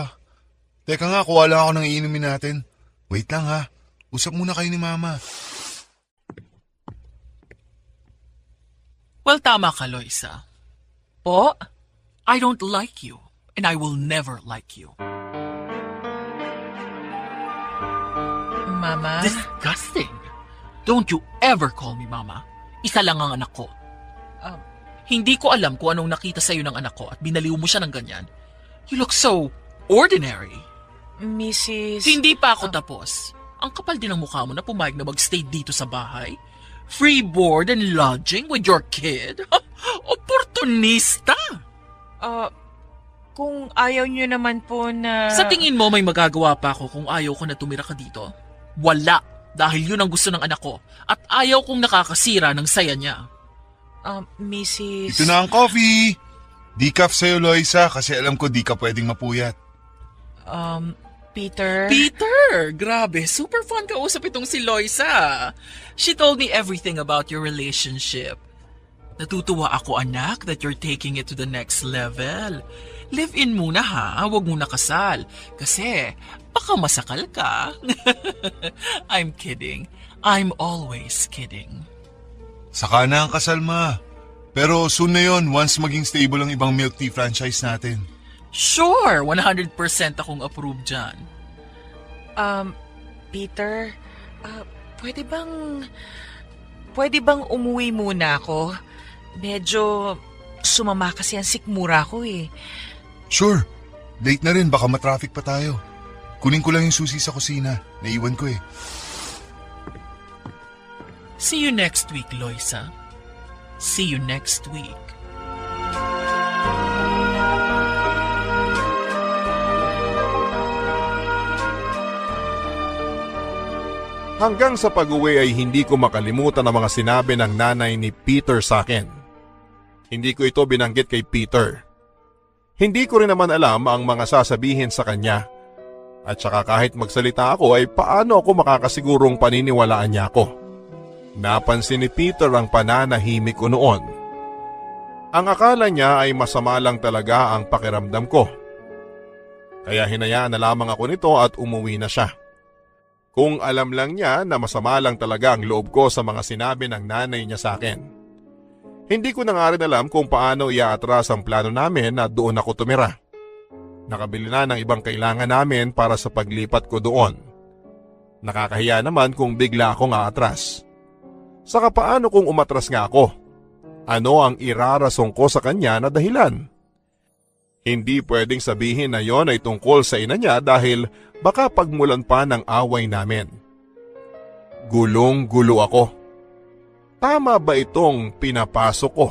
Teka nga, kuha lang ako ng iinumin natin. Wait lang Usap muna kayo ni Mama. Well, tama ka, Loisa. Po? I don't like you, and I will never like you. Mama? Disgusting. Don't you ever call me Mama. Isa lang ang anak ko. Hindi ko alam kung anong nakita sa'yo ng anak ko at binaliw mo siya ng ganyan. You look so ordinary. Mrs. Hindi pa ako tapos. Ang kapal din ng mukha mo na pumayag na magstay dito sa bahay. Free board and lodging with your kid? Oportunista! Kung ayaw niyo naman po na... Sa tingin mo may magagawa pa ako kung ayaw ko na tumira ka dito? Wala, dahil yun ang gusto ng anak ko at ayaw kong nakakasira ng saya niya. Mrs. Ito na ang coffee. Decaf sa'yo, Loisa, kasi alam ko di ka pwedeng mapuyat. Peter? Peter! Grabe, super fun kausap itong si Loisa. She told me everything about your relationship. Natutuwa ako, anak, that you're taking it to the next level. Live-in muna huwag muna kasal. Kasi baka masakal ka. I'm kidding. I'm always kidding. Saka na ang kasal, Ma. Pero soon na yon once maging stable ang ibang milk tea franchise natin. Sure, 100% akong approve dyan. Peter, pwede bang umuwi muna ako? Medyo sumama kasi ang sikmura ko Sure. Late na rin, baka matraffic pa tayo. Kunin ko lang yung susi sa kusina. Naiwan ko See you next week, Loisa. See you next week. Hanggang sa pag-uwi ay hindi ko makalimutan ang mga sinabi ng nanay ni Peter sa akin. Hindi ko ito binanggit kay Peter. Hindi ko rin naman alam ang mga sasabihin sa kanya. At saka kahit magsalita ako ay paano ako makakasigurong paniniwalaan niya ako. Napansin ni Peter ang pananahimik ko noon. Ang akala niya ay masama lang talaga ang pakiramdam ko. Kaya hinayaan na lamang ako nito at umuwi na siya. Kung alam lang niya na masama lang talaga ang loob ko sa mga sinabi ng nanay niya sa akin. Hindi ko na nga rin alam kung paano iaatras ang plano namin na doon ako tumira. Nakabili na ng ibang kailangan namin para sa paglipat ko doon. Nakakahiya naman kung bigla akong aatras. Saka paano kung umatras nga ako? Ano ang irarasong ko sa kanya na dahilan? Hindi pwedeng sabihin na yon ay tungkol sa ina niya dahil baka pagmulan pa ng away namin. Gulong-gulo ako. Tama ba itong pinapasok ko?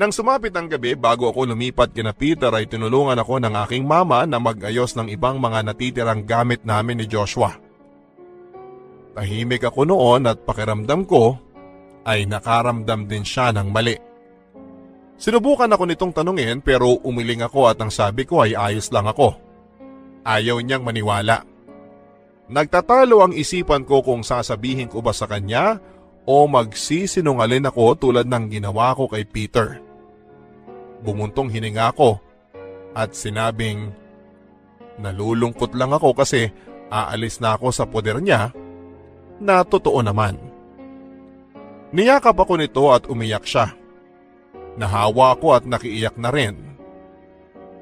Nang sumapit ang gabi bago ako lumipat kina Peter ay tinulungan ako ng aking mama na mag-ayos ng ibang mga natitirang gamit namin ni Joshua. Tahimik ako noon at pakiramdam ko ay nakaramdam din siya ng mali. Sinubukan ako nitong tanungin pero umiling ako at ang sabi ko ay ayos lang ako. Ayaw niyang maniwala. Nagtatalo ang isipan ko kung sasabihin ko ba sa kanya o magsisinungaling ako tulad ng ginawa ko kay Peter. Bumuntong hininga ako at sinabing nalulungkot lang ako kasi aalis na ako sa poder niya na totoo naman. Niyakap ako nito at umiyak siya. Nahawa ako at nakiiyak na rin.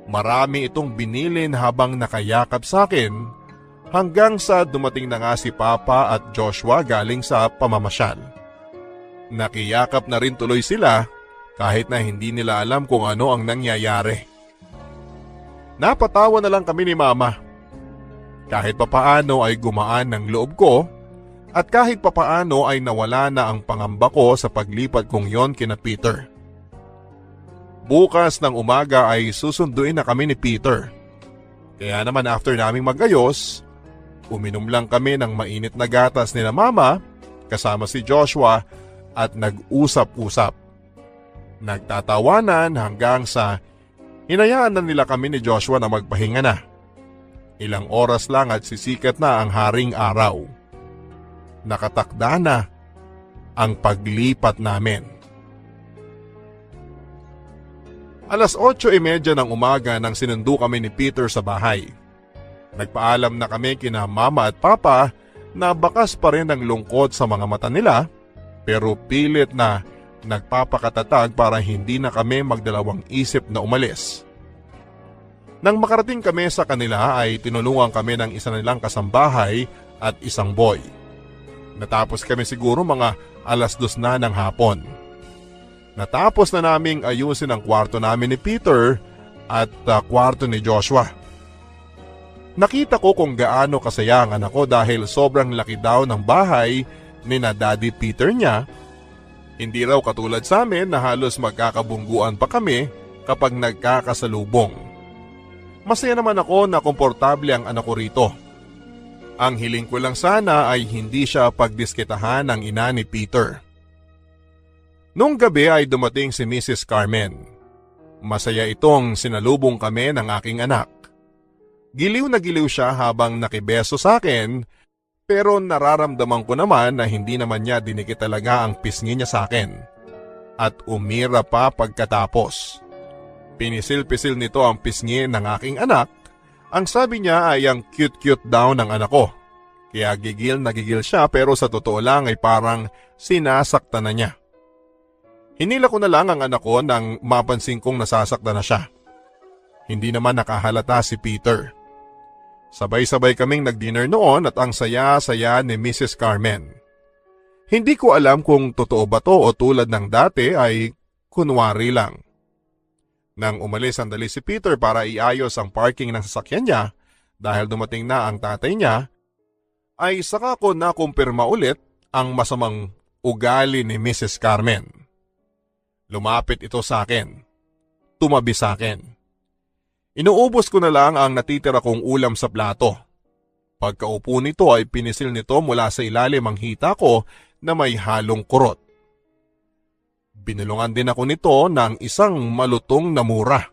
Marami itong binilin habang nakayakap sa akin hanggang sa dumating na nga si Papa at Joshua galing sa pamamasyal. Nakiyakap na rin tuloy sila kahit na hindi nila alam kung ano ang nangyayari. Napatawa na lang kami ni Mama. Kahit papaano ay gumaan ng loob ko At kahit papaano ay nawala na ang pangamba ko sa paglipat kong yon kina Peter. Bukas ng umaga ay susunduin na kami ni Peter. Kaya naman after naming magayos, uminom lang kami ng mainit na gatas nila mama kasama si Joshua at nag-usap-usap. Nagtatawanan hanggang sa hinayaan na nila kami ni Joshua na magpahinga na. Ilang oras lang at sisikat na ang haring araw. Nakatakda na ang paglipat namin. 8:30 ng umaga nang sinundo kami ni Peter sa bahay. Nagpaalam na kami kina mama at papa na bakas pa rin ang lungkot sa mga mata nila pero pilit na nagpapakatatag para hindi na kami magdalawang isip na umalis. Nang makarating kami sa kanila ay tinulungan kami ng isa nilang kasambahay at isang boy. Natapos kami siguro mga 2:00 na ng hapon. Natapos na naming ayusin ang kwarto namin ni Peter at kwarto ni Joshua. Nakita ko kung gaano kasaya ang anak ko dahil sobrang laki daw ng bahay ni na Daddy Peter niya. Hindi raw katulad sa amin na halos magkakabungguan pa kami kapag nagkakasalubong. Masaya naman ako na komportable ang anak ko rito. Ang hiling ko lang sana ay hindi siya pagdiskitahan ng ina ni Peter. Nung gabi ay dumating si Mrs. Carmen. Masaya itong sinalubong kami ng aking anak. Giliw na giliw siya habang nakibeso sa akin pero nararamdaman ko naman na hindi naman niya dinikit talaga ang pisngi niya sa akin. At umira pa pagkatapos. Pinisil-pisil nito ang pisngi ng aking anak. Ang sabi niya ay ang cute-cute daw ng anak ko. Kaya gigil na gigil siya pero sa totoo lang ay parang sinasaktan na niya. Hinila ko na lang ang anak ko nang mapansin kong nasasaktan na siya. Hindi naman nakahalata si Peter. Sabay-sabay kaming nag-dinner noon at ang saya-saya ni Mrs. Carmen. Hindi ko alam kung totoo ba to o tulad ng dati ay kunwari lang. Nang umalis sandali si Peter para iayos ang parking ng sasakyan niya dahil dumating na ang tatay niya, ay saka ko nakumpirma ulit ang masamang ugali ni Mrs. Carmen. Lumapit ito sa akin. Tumabi sa akin. Inuubos ko na lang ang natitira kong ulam sa plato. Pagkaupo nito ay pinisil nito mula sa ilalim ang hita ko na may halong kurot. Binulungan din ako nito ng isang malutong na mura.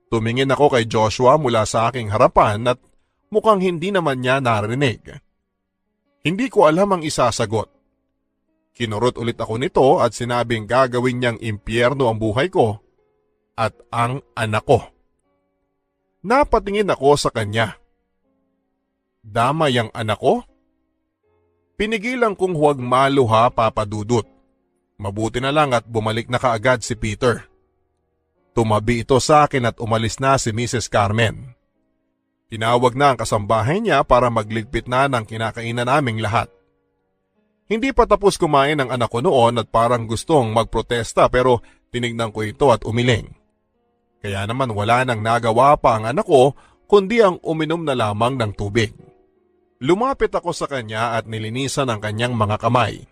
Tumingin ako kay Joshua mula sa aking harapan at mukhang hindi naman niya narinig. Hindi ko alam ang isasagot. Kinurot ulit ako nito at sinabing gagawin niyang impyerno ang buhay ko at ang anak ko. Napatingin ako sa kanya. Damay ang anak ko? Pinigilan kong huwag maluha, Papa Dudut. Mabuti na lang at bumalik na kaagad si Peter. Tumabi ito sa akin at umalis na si Mrs. Carmen. Tinawag na ang kasambahay niya para magligpit na ng kinakainan naming lahat. Hindi pa tapos kumain ang anak ko noon at parang gustong magprotesta pero tinignan ko ito at umiling. Kaya naman wala nang nagawa pa ang anak ko kundi ang uminom na lamang ng tubig. Lumapit ako sa kanya at nilinisan ang kanyang mga kamay.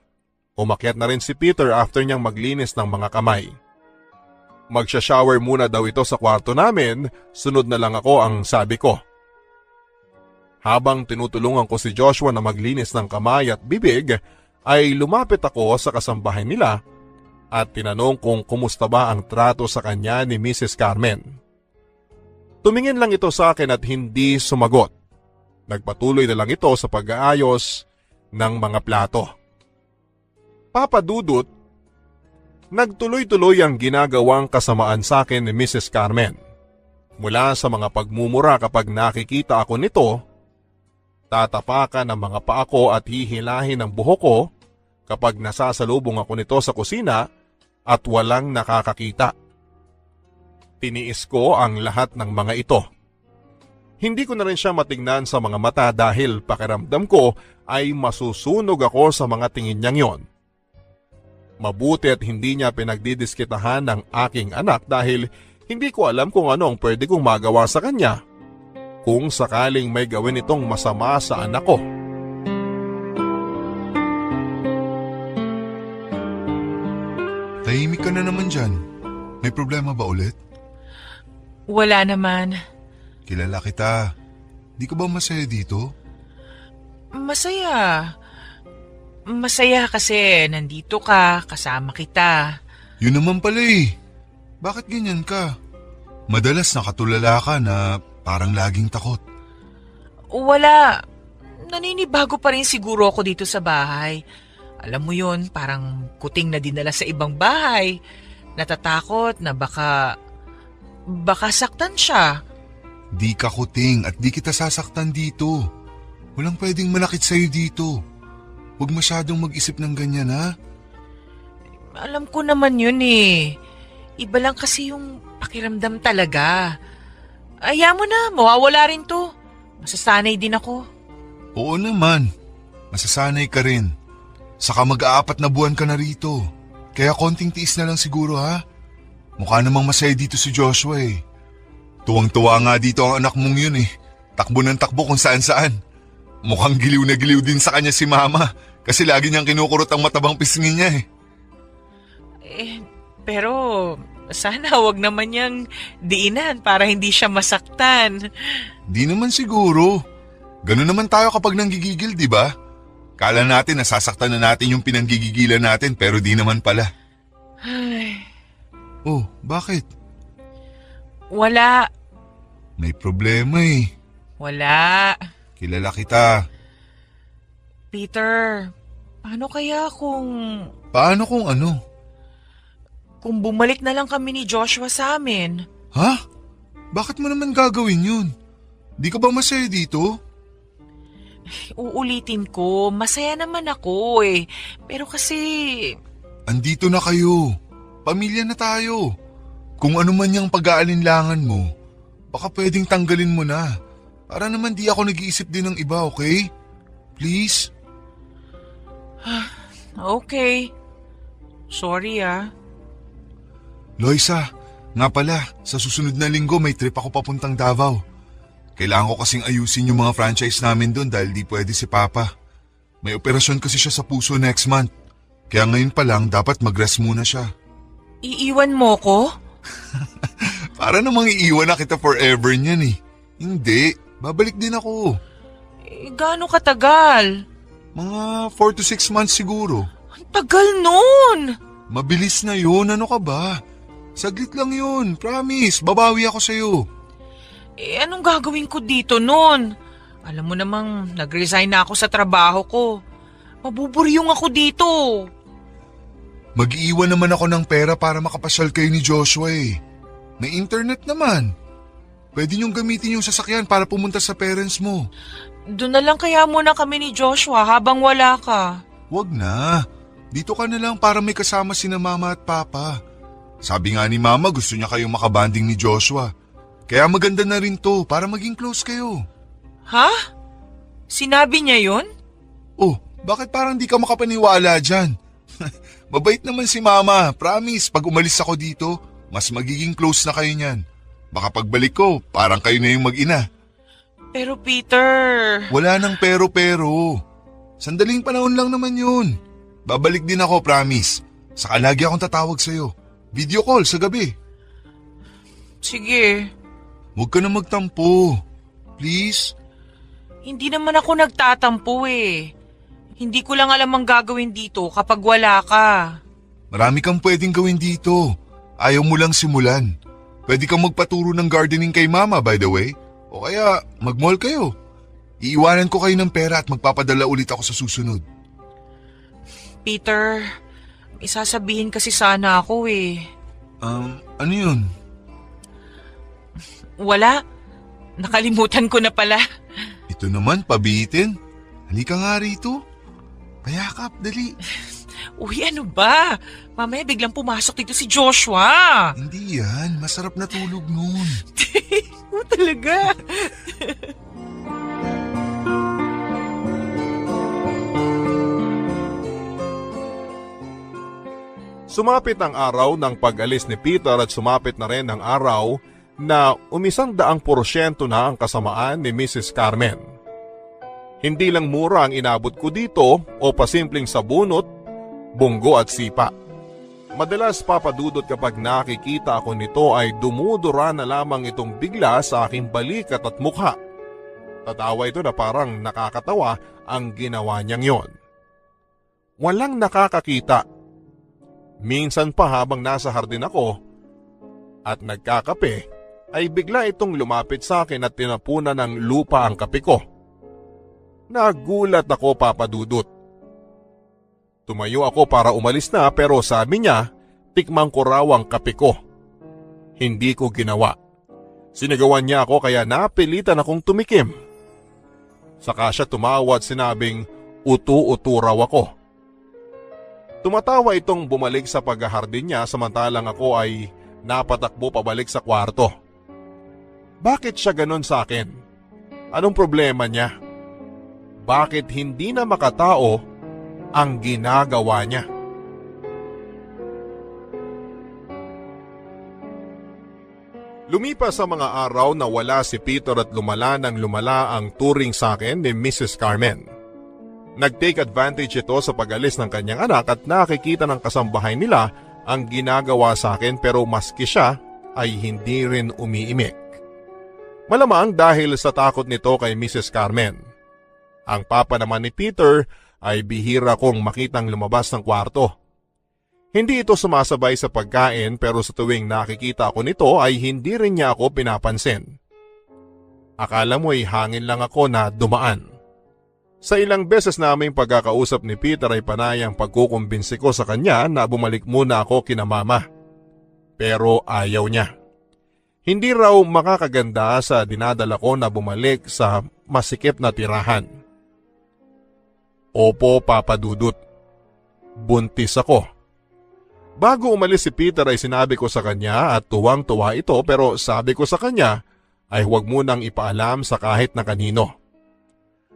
Umakyat na rin si Peter after niyang maglinis ng mga kamay. Magsha-shower muna daw ito sa kwarto namin, sunod na lang ako ang sabi ko. Habang tinutulungan ko si Joshua na maglinis ng kamay at bibig, ay lumapit ako sa kasambahay nila at tinanong kung kumusta ba ang trato sa kanya ni Mrs. Carmen. Tumingin lang ito sa akin at hindi sumagot. Nagpatuloy na lang ito sa pag-aayos ng mga plato. Papa Dudut, nagtuloy-tuloy ang ginagawang kasamaan sa akin ni Mrs. Carmen. Mula sa mga pagmumura kapag nakikita ako nito, tatapakan ang mga paa ko at hihilahin ang buhok ko kapag nasasalubong ako nito sa kusina at walang nakakakita. Tiniis ko ang lahat ng mga ito. Hindi ko na rin siya matingnan sa mga mata dahil pakiramdam ko ay masusunog ako sa mga tingin niyang yon. Mabuti at hindi niya pinagdidiskitahan ng aking anak dahil hindi ko alam kung ano ang pwede kong magawa sa kanya kung sakaling may gawin itong masama sa anak ko. Tahimik ka na naman dyan. May problema ba ulit? Wala naman. Kilala kita. Di ka ba masaya dito? Masaya. Masaya kasi nandito ka, kasama kita. Yun naman pala eh. Bakit ganyan ka? Madalas nakatulala ka na parang laging takot. Wala. Naninibago pa rin siguro ako dito sa bahay. Alam mo yun, parang kuting na dinala sa ibang bahay. Natatakot na baka saktan siya. Di ka kuting at di kita sasaktan dito. Walang pwedeng manakit sa'yo dito. Huwag masyadong mag-isip ng ganyan ha. Alam ko naman yun eh. Iba lang kasi yung pakiramdam talaga. Aya mo na, mawawala rin to. Masasanay din ako. Oo naman. Masasanay ka rin. Saka mag-aapat na buwan ka na rito. Kaya konting tiis na lang siguro ha. Mukha namang masaya dito si Joshua eh. Tuwang-tuwa nga dito ang anak mong yun eh. Takbo ng takbo kung saan-saan. Mukhang giliw na giliw din sa kanya si Mama kasi lagi niyang kinukurot ang matabang pisngin niya eh. Pero sana wag naman niyang diinan para hindi siya masaktan. Di naman siguro. Ganun naman tayo kapag nanggigigil, di ba? Kala natin nasasaktan na natin yung pinanggigigilan natin pero di naman pala. Ay, Oh, bakit? wala. May problema eh. Wala. Kilala kita. Peter, paano kaya Paano kung ano? kung bumalik na lang kami ni Joshua sa amin? Ha? Bakit mo naman gagawin yun? Di ka ba masaya dito? Uulitin ko, masaya naman ako eh. Pero kasi, Andito na kayo. Pamilya na tayo. Kung ano man yung pag-aalinlangan mo, baka pwedeng tanggalin mo na. Para naman di ako nag-iisip din ng iba, okay? Please? okay. Sorry ah. Loisa, nga pala, sa susunod na linggo may trip ako papuntang Davao. Kailangan ko kasing ayusin yung mga franchise namin doon dahil di pwede si Papa. May operasyon kasi siya sa puso next month. Kaya ngayon pa lang dapat mag-rest muna siya. Iiwan mo ko? Para namang iiwan na kita forever niyan eh. Hindi, babalik din ako. Gaano katagal? Mga 4 to 6 months siguro. Ang tagal nun! Mabilis na yun, ano ka ba? Saglit lang yun, promise, babawi ako sa'yo. Anong gagawin ko dito nun? Alam mo namang nag-resign na ako sa trabaho ko. Mabuburyong ako dito. Mag-iwan naman ako ng pera para makapasyal kayo ni Joshua eh. May internet naman. Pwede niyong gamitin yung sasakyan para pumunta sa parents mo. Doon na lang kaya muna kami ni Joshua habang wala ka. Wag na. Dito ka na lang para may kasama sina Mama at Papa. Sabi nga ni Mama gusto niya kayong makabanding ni Joshua. Kaya maganda na rin to para maging close kayo. Ha? Sinabi niya yun? Oh, bakit parang di ka makapaniwala dyan? Mabait naman si Mama, promise. Pag umalis ako dito, mas magiging close na kayo niyan. Baka pagbalik ko, parang kayo na yung mag-ina. Pero Peter... Wala nang pero-pero. Sandaling panahon lang naman yun. Babalik din ako, promise. Saka lagi akong tatawag sa'yo. Video call sa gabi. Sige. Huwag ka na magtampo. Please? Hindi naman ako nagtatampo eh. Hindi ko lang alam ang gagawin dito kapag wala ka. Marami kang pwedeng gawin dito. Ayaw mo lang simulan. Pwede kang magpaturo ng gardening kay Mama, by the way. O kaya mag-mall kayo. Iiwanan ko kayo ng pera at magpapadala ulit ako sa susunod. Peter, may sasabihin kasi sana ako eh. Ano yun? Wala. Nakalimutan ko na pala. Ito naman, pabitin. Halika nga rito. Payakap, dali. Uy, ano ba? Mamaya biglang pumasok dito si Joshua. Hindi yan, masarap na tulog nun. Oo talaga. Sumapit ang araw ng pag-alis ni Peter at sumapit na rin ang araw na 100% na ang kasamaan ni Mrs. Carmen. Hindi lang mura ang inabot ko dito o pasimpleng sabunot, bunggo at sipa. Madalas papadudot kapag nakikita ako nito ay dumudura na lamang itong bigla sa aking balikat at mukha. Tatawa ito na parang nakakatawa ang ginawa niyang yon. Walang nakakakita. Minsan pa habang nasa hardin ako at nagkakape ay bigla itong lumapit sa akin at tinapunan ng lupa ang kape ko. Nagulat ako, papadudot. Tumayo ako para umalis na pero sabi niya, tikman ko raw ang kape ko. Hindi ko ginawa. Sinigawan niya ako kaya napilitan akong tumikim. Saka siya tumawa at sinabing utu-utu raw ako. Tumatawa itong bumalik sa paghahardin niya samantalang ako ay napatakbo pabalik sa kwarto. Bakit siya ganon sa akin? Anong problema niya? Bakit hindi na makatao ang ginagawa niya? Lumipas sa mga araw na wala si Peter at lumala ng lumala ang turing sa akin ni Mrs. Carmen. Nag-take advantage ito sa pag-alis ng kanyang anak at nakikita ng kasambahay nila ang ginagawa sa akin pero maski siya ay hindi rin umiimik. Malamang dahil sa takot nito kay Mrs. Carmen. Ang papa naman ni Peter ay bihira kong makitang lumabas ng kwarto. Hindi ito sumasabay sa pagkain pero sa tuwing nakikita ko nito ay hindi rin niya ako pinapansin. Akala mo'y hangin lang ako na dumaan. Sa ilang beses naming pagkakausap ni Peter ay panay ang pagkukumbinsi ko sa kanya na bumalik muna ako kina mama. Pero ayaw niya. Hindi raw makakaganda sa dinadala ko na bumalik sa masikip na tirahan. Opo, papadudot. Buntis ako. Bago umalis si Peter ay sinabi ko sa kanya at tuwang-tuwa ito pero sabi ko sa kanya ay huwag munang ipaalam sa kahit na kanino.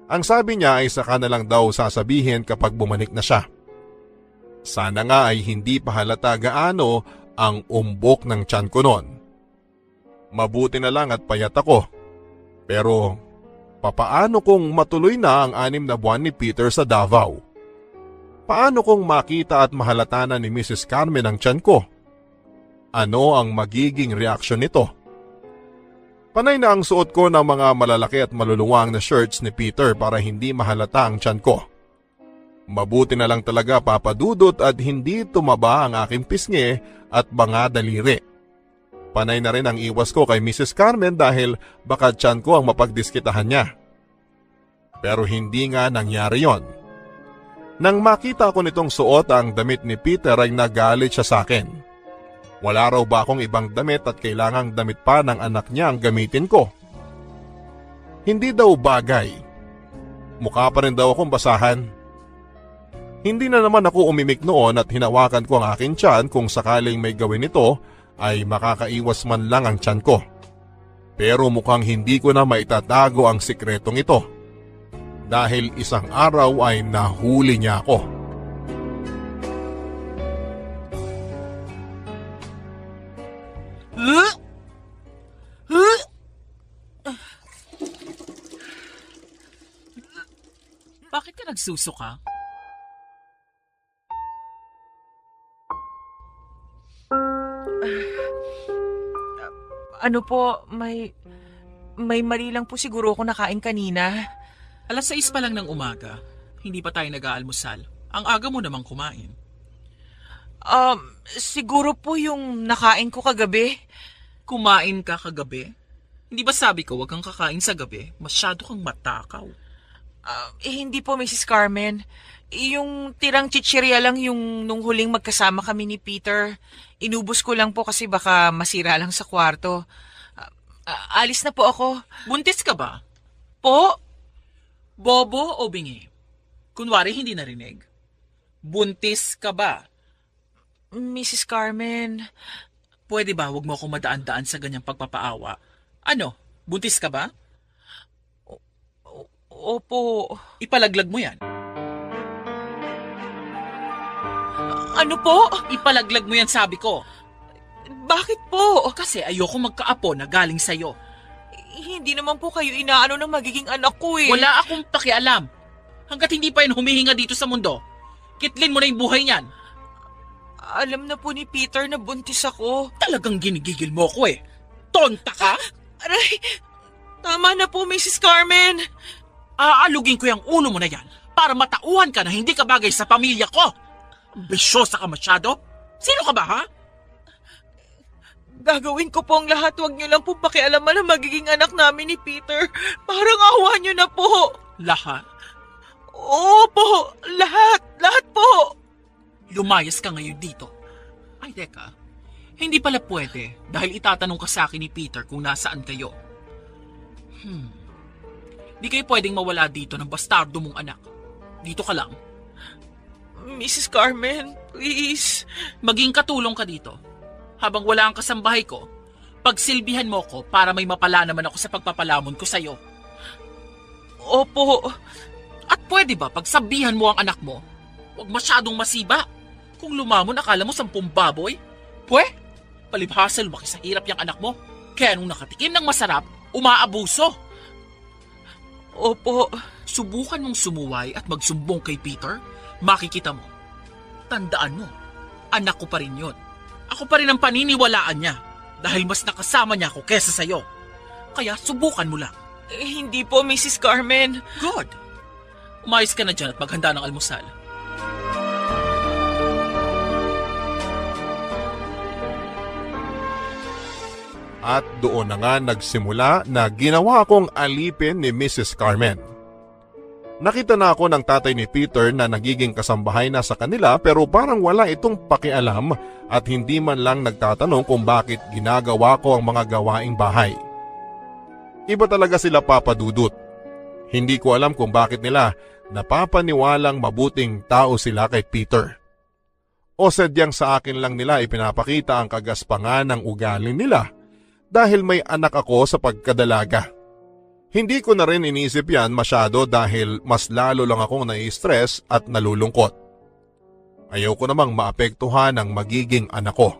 Ang sabi niya ay saka na lang daw sasabihin kapag bumalik na siya. Sana nga ay hindi pa halata gaano ang umbok ng tiyan ko noon. Mabuti na lang at payat ako. Pero papaano kung matuloy na ang 6 na buwan ni Peter sa Davao? Paano kung makita at mahalata na ni Mrs. Carmen ang tiyan ko? Ano ang magiging reaksyon nito? Panay na ang suot ko ng mga malalaki at maluluwang na shirts ni Peter para hindi mahalata ang tiyan ko. Mabuti na lang talaga, papadudot, at hindi tumaba ang aking pisngi at banga daliri. Panay na rin ang iwas ko kay Mrs. Carmen dahil baka tiyan ko ang mapagdiskitahan niya. Pero hindi nga nangyari yon. Nang makita ko nitong suot ang damit ni Peter ay nagalit siya sa akin. Wala raw ba akong ibang damit at kailangang damit pa ng anak niya ang gamitin ko? Hindi daw bagay. Mukha pa rin daw akong basahan. Hindi na naman ako umimik noon at hinawakan ko ang aking tiyan kung sakaling may gawin ito ay makakaiwas man lang ang tiyan ko. Pero mukhang hindi ko na maitatago ang sikretong ito. Dahil isang araw ay nahuli niya ako. Bakit ka nagsusuka? Ano po, may mali lang po siguro ako nakain kanina. 6:00 pa lang ng umaga. Hindi pa tayo nag-aalmusal. Ang aga mo namang kumain. Siguro po yung nakain ko kagabi. Kumain ka kagabi? Hindi ba sabi ko wag kang kakain sa gabi? Masyado kang matakaw. Hindi po, Mrs. Carmen. Yung tirang chichirya lang yung nung huling magkasama kami ni Peter. Inubos ko lang po kasi baka masira lang sa kwarto. Alis na po ako. Buntis ka ba? Po? Bobo o bingi? Kunwari hindi narinig. Buntis ka ba? Mrs. Carmen. Pwede ba wag mo akong madaan-daan sa ganyang pagpapaawa? Ano? Buntis ka ba? Opo. Ipalaglag mo yan. Ano po? Ipalaglag mo yan, sabi ko. Bakit po? Kasi ayoko magkaapo na galing sa'yo. Hindi naman po kayo inaano ng magiging anak ko eh. Wala akong pakialam. Hanggat hindi pa yan humihinga dito sa mundo. Kitlin mo na yung buhay niyan. Alam na po ni Peter na buntis ako. Talagang ginigigil mo ko eh. Tonta ka? Aray, tama na po, Mrs. Carmen. Aalugin ko yung ulo mo na yan para matauhan ka na hindi ka bagay sa pamilya ko. Bisyosa ka masyado? Sino ka ba, ha? Gagawin ko po ang lahat. Huwag niyo lang po pakialaman na magiging anak namin ni Peter. Parang awa niyo na po. Lahat? Opo, lahat. Lahat po. Lumayas ka ngayon dito. Ay, teka. Hindi pala pwede dahil itatanong ka sa akin ni Peter kung nasaan kayo. Di kayo pwedeng mawala dito ng bastardo mong anak. Dito ka lang. Mrs. Carmen, please. Maging katulong ka dito. Habang wala ang kasambahay ko, pagsilbihan mo ko para may mapala naman ako sa pagpapalamon ko sa'yo. Opo. At pwede ba pagsabihan mo ang anak mo? Huwag masyadong masiba. Kung lumamon, akala mo 10 baboy? Palibhasa lumaki sa hirap yung anak mo. Kaya nung nakatikim ng masarap, umaabuso. Opo. Subukan mong sumuway at magsumbong kay Peter, makikita mo. Tandaan mo, anak ko pa rin yun. Ako pa rin ang paniniwalaan niya dahil mas nakasama niya ako kesa sa'yo. Kaya subukan mo lang. Hindi po, Mrs. Carmen. Good. Umayos ka na dyan at maghanda ng almusal. At doon na nga nagsimula na ginawa akong alipin ni Mrs. Carmen. Nakita na ako ng tatay ni Peter na nagiging kasambahay na sa kanila pero parang wala itong pakialam at hindi man lang nagtatanong kung bakit ginagawa ko ang mga gawaing bahay. Iba talaga sila papadudot. Hindi ko alam kung bakit nila napapaniwalang mabuting tao sila kay Peter. O sadyang sa akin lang nila ipinapakita ang kagaspangan ng ugali nila dahil may anak ako sa pagkadalaga. Hindi ko na rin inisip yan masyado dahil mas lalo lang akong nai-stress at nalulungkot. Ayaw ko namang maapektuhan ang magiging anak ko.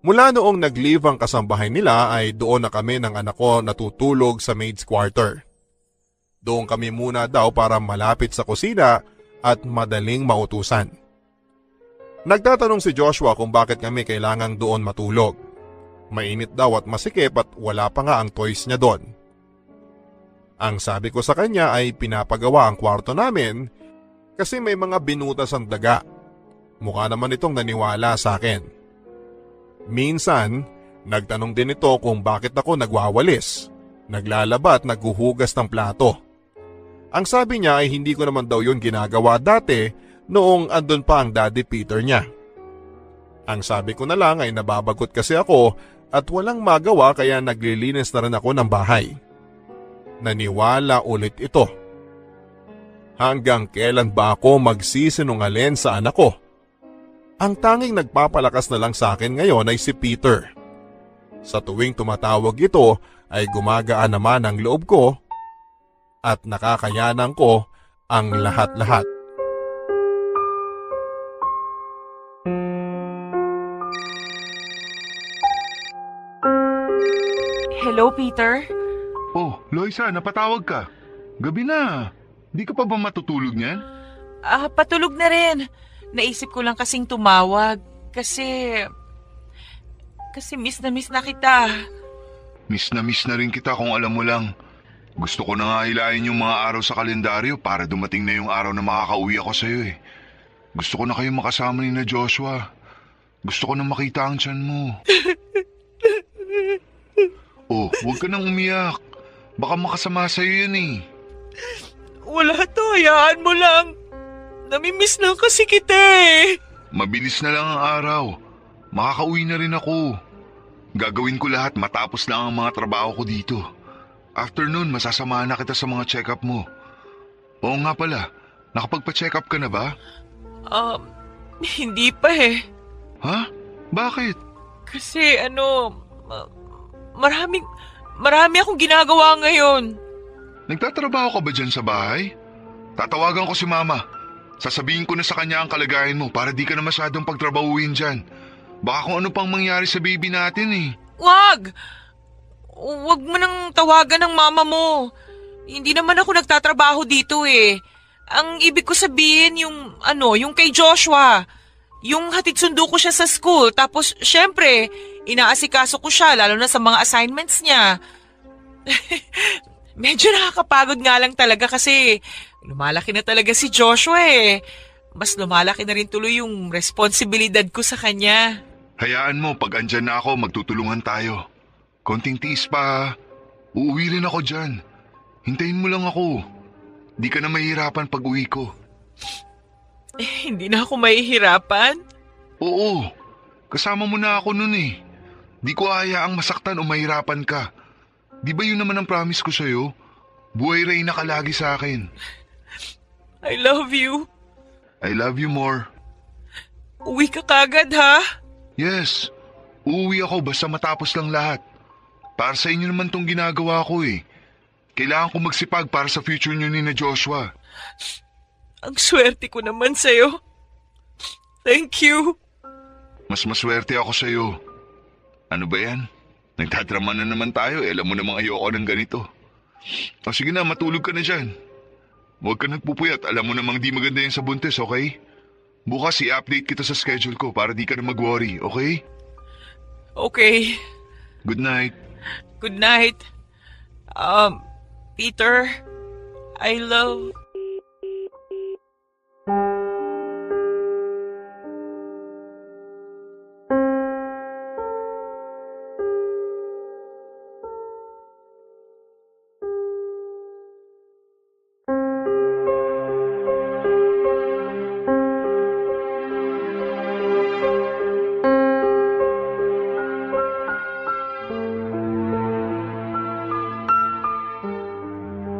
Mula noong nag-leave ang kasambahay nila ay doon na kami ng anak ko natutulog sa maid's quarter. Doon kami muna daw para malapit sa kusina at madaling mautusan. Nagtatanong si Joshua kung bakit kami kailangang doon matulog. Mainit daw at masikip at wala pa nga ang toys niya doon. Ang sabi ko sa kanya ay pinapagawa ang kwarto namin kasi may mga binutas ang daga. Mukha naman itong naniwala sa akin. Minsan, nagtanong din ito kung bakit ako nagwawalis, naglalaba at naghuhugas ng plato. Ang sabi niya ay hindi ko naman daw yun ginagawa dati noong andun pa ang Daddy Peter niya. Ang sabi ko na lang ay nababagot kasi ako at walang magawa kaya naglilinis na rin ako ng bahay. Naniwala ulit ito. Hanggang kailan ba ako magsisinungaling sa anak ko? Ang tanging nagpapalakas na lang sa akin ngayon ay si Peter. Sa tuwing tumatawag ito ay gumagaan naman ang loob ko at nakakayanan ko ang lahat-lahat. Hello, Peter? Oh, Loisa, napatawag ka. Gabi na. Di ka pa ba matutulog niyan? Patulog na rin. Naisip ko lang kasing tumawag kasi miss na kita. Miss na rin kita kung alam mo lang. Gusto ko na nga hilahin yung mga araw sa kalendaryo para dumating na yung araw na makakauwi ako sa'yo eh. Gusto ko na kayong makasama ni na Joshua. Gusto ko na makita ang tiyan mo. Oh, huwag ka nang umiyak. Baka makasama sa'yo yan eh. Wala to, hayaan mo lang. Namimiss lang kasi kita eh. Mabilis na lang ang araw. Makakauwi na rin ako. Gagawin ko lahat matapos lang ang mga trabaho ko dito. After nun, masasamahan na kita sa mga check-up mo. Oo nga pala, nakapagpa-check up ka na ba? Hindi pa eh. Ha? Bakit? Kasi marami akong ginagawa ngayon. Nagtatrabaho ka ba dyan sa bahay? Tatawagan ko si Mama. Sasabihin ko na sa kanya ang kalagayan mo para di ka na masyadong pagtrabahuin dyan. Baka kung ano pang mangyari sa baby natin eh. Wag! Wag mo nang tawagan ng mama mo. Hindi naman ako nagtatrabaho dito eh. Ang ibig ko sabihin yung kay Joshua. Yung hatid sundo ko siya sa school, tapos syempre, inaasikaso ko siya lalo na sa mga assignments niya. Medyo nakakapagod nga lang talaga kasi lumalaki na talaga si Joshua eh. Mas lumalaki na rin tuloy yung responsibilidad ko sa kanya. Hayaan mo, pag andyan na ako, magtutulungan tayo. Konting tiis pa. Uuwi rin ako dyan. Hintayin mo lang ako. Di ka na mahihirapan pag uwi ko. Hindi na ako mahihirapan. Oo, kasama mo na ako nun eh. Di ko hayaang masaktan o mahirapan ka. Di ba yun naman ang promise ko sa'yo? Buhay Reyna ka lagi sa akin. I love you. I love you more. Uwi ka kagad ha? Yes, uuwi ako basta matapos lang lahat. Para sa inyo naman tong ginagawa ko eh. Kailangan ko magsipag para sa future nyo ni na Joshua. Ang swerte ko naman sa'yo. Thank you. Mas maswerte ako sa'yo. Ano ba yan? Nagtadrama na naman tayo eh. Alam mo namang ayoko ng ganito. O sige na, matulog ka na dyan. Huwag ka nagpupuyat. Alam mo namang di maganda yan sa buntis, okay? Bukas i-update kita sa schedule ko para di ka na mag-worry, okay? Okay. Good night. Good night. Peter, I love...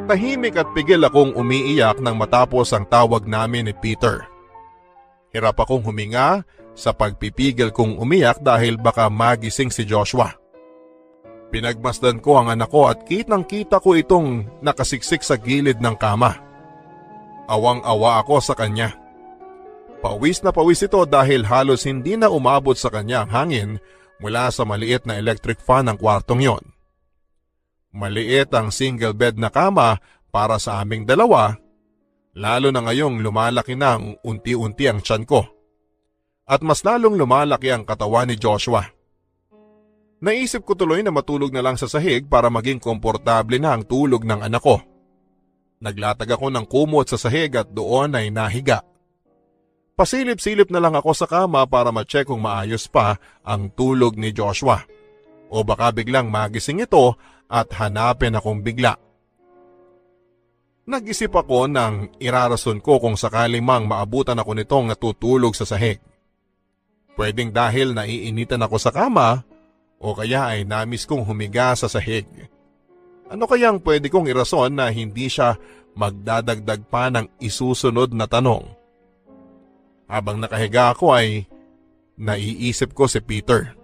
Tahimik at pigil akong umiiyak nang matapos ang tawag namin ni Peter. Hirap akong huminga sa pagpipigil kong umiyak dahil baka magising si Joshua. Pinagmasdan ko ang anak ko at kitang-kita ko itong nakasiksik sa gilid ng kama. Awang-awa ako sa kanya. Pawis na pawis ito dahil halos hindi na umabot sa kanya ang hangin mula sa maliit na electric fan ng kwartong yon. Maliit ang single bed na kama para sa aming dalawa, lalo na ngayong lumalaki na unti-unti ang tiyan ko. At mas lalong lumalaki ang katawan ni Joshua. Naisip ko tuloy na matulog na lang sa sahig para maging komportable na ang tulog ng anak ko. Naglatag ako ng kumot sa sahig at doon ay nahiga. Pasilip-silip na lang ako sa kama para ma-check kung maayos pa ang tulog ni Joshua. O baka biglang magising ito at hanapin akong bigla. Nag-isip ako nang irarason ko kung sakali mang maabutan ako nitong natutulog sa sahig. Pwedeng dahil naiinitan ako sa kama o kaya ay namiss kong humiga sa sahig. Ano kayang pwede kong irason na hindi siya magdadagdag pa ng isusunod na tanong? Habang nakahiga ako ay naiisip ko si Peter.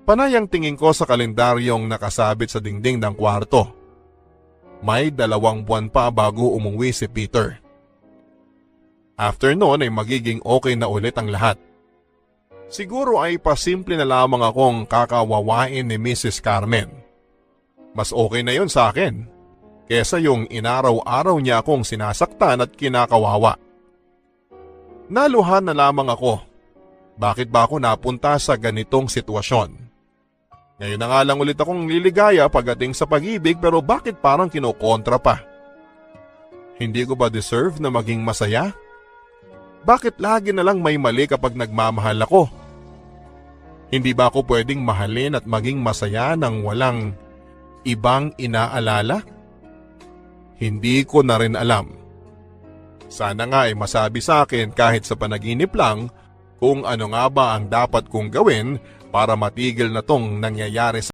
Panay ang tingin ko sa kalendaryong nakasabit sa dingding ng kwarto. May 2 buwan pa bago umuwi si Peter. After noon ay magiging okay na ulit ang lahat. Siguro ay pasimple na lamang akong kakawawain ni Mrs. Carmen. Mas okay na yon sa akin kesa yung inaraw-araw niya akong sinasaktan at kinakawawa. Naluhan na lamang ako. Bakit ba ako napunta sa ganitong sitwasyon? Ngayon na nga lang ulit akong liligaya pagdating sa pag-ibig pero bakit parang kinokontra pa? Hindi ko ba deserve na maging masaya? Bakit lagi na lang may mali kapag nagmamahal ako? Hindi ba ako pwedeng mahalin at maging masaya nang walang ibang inaalala? Hindi ko na rin alam. Sana nga ay masabi sa akin kahit sa panaginip lang kung ano nga ba ang dapat kong gawin para matigil na tong nangyayari sa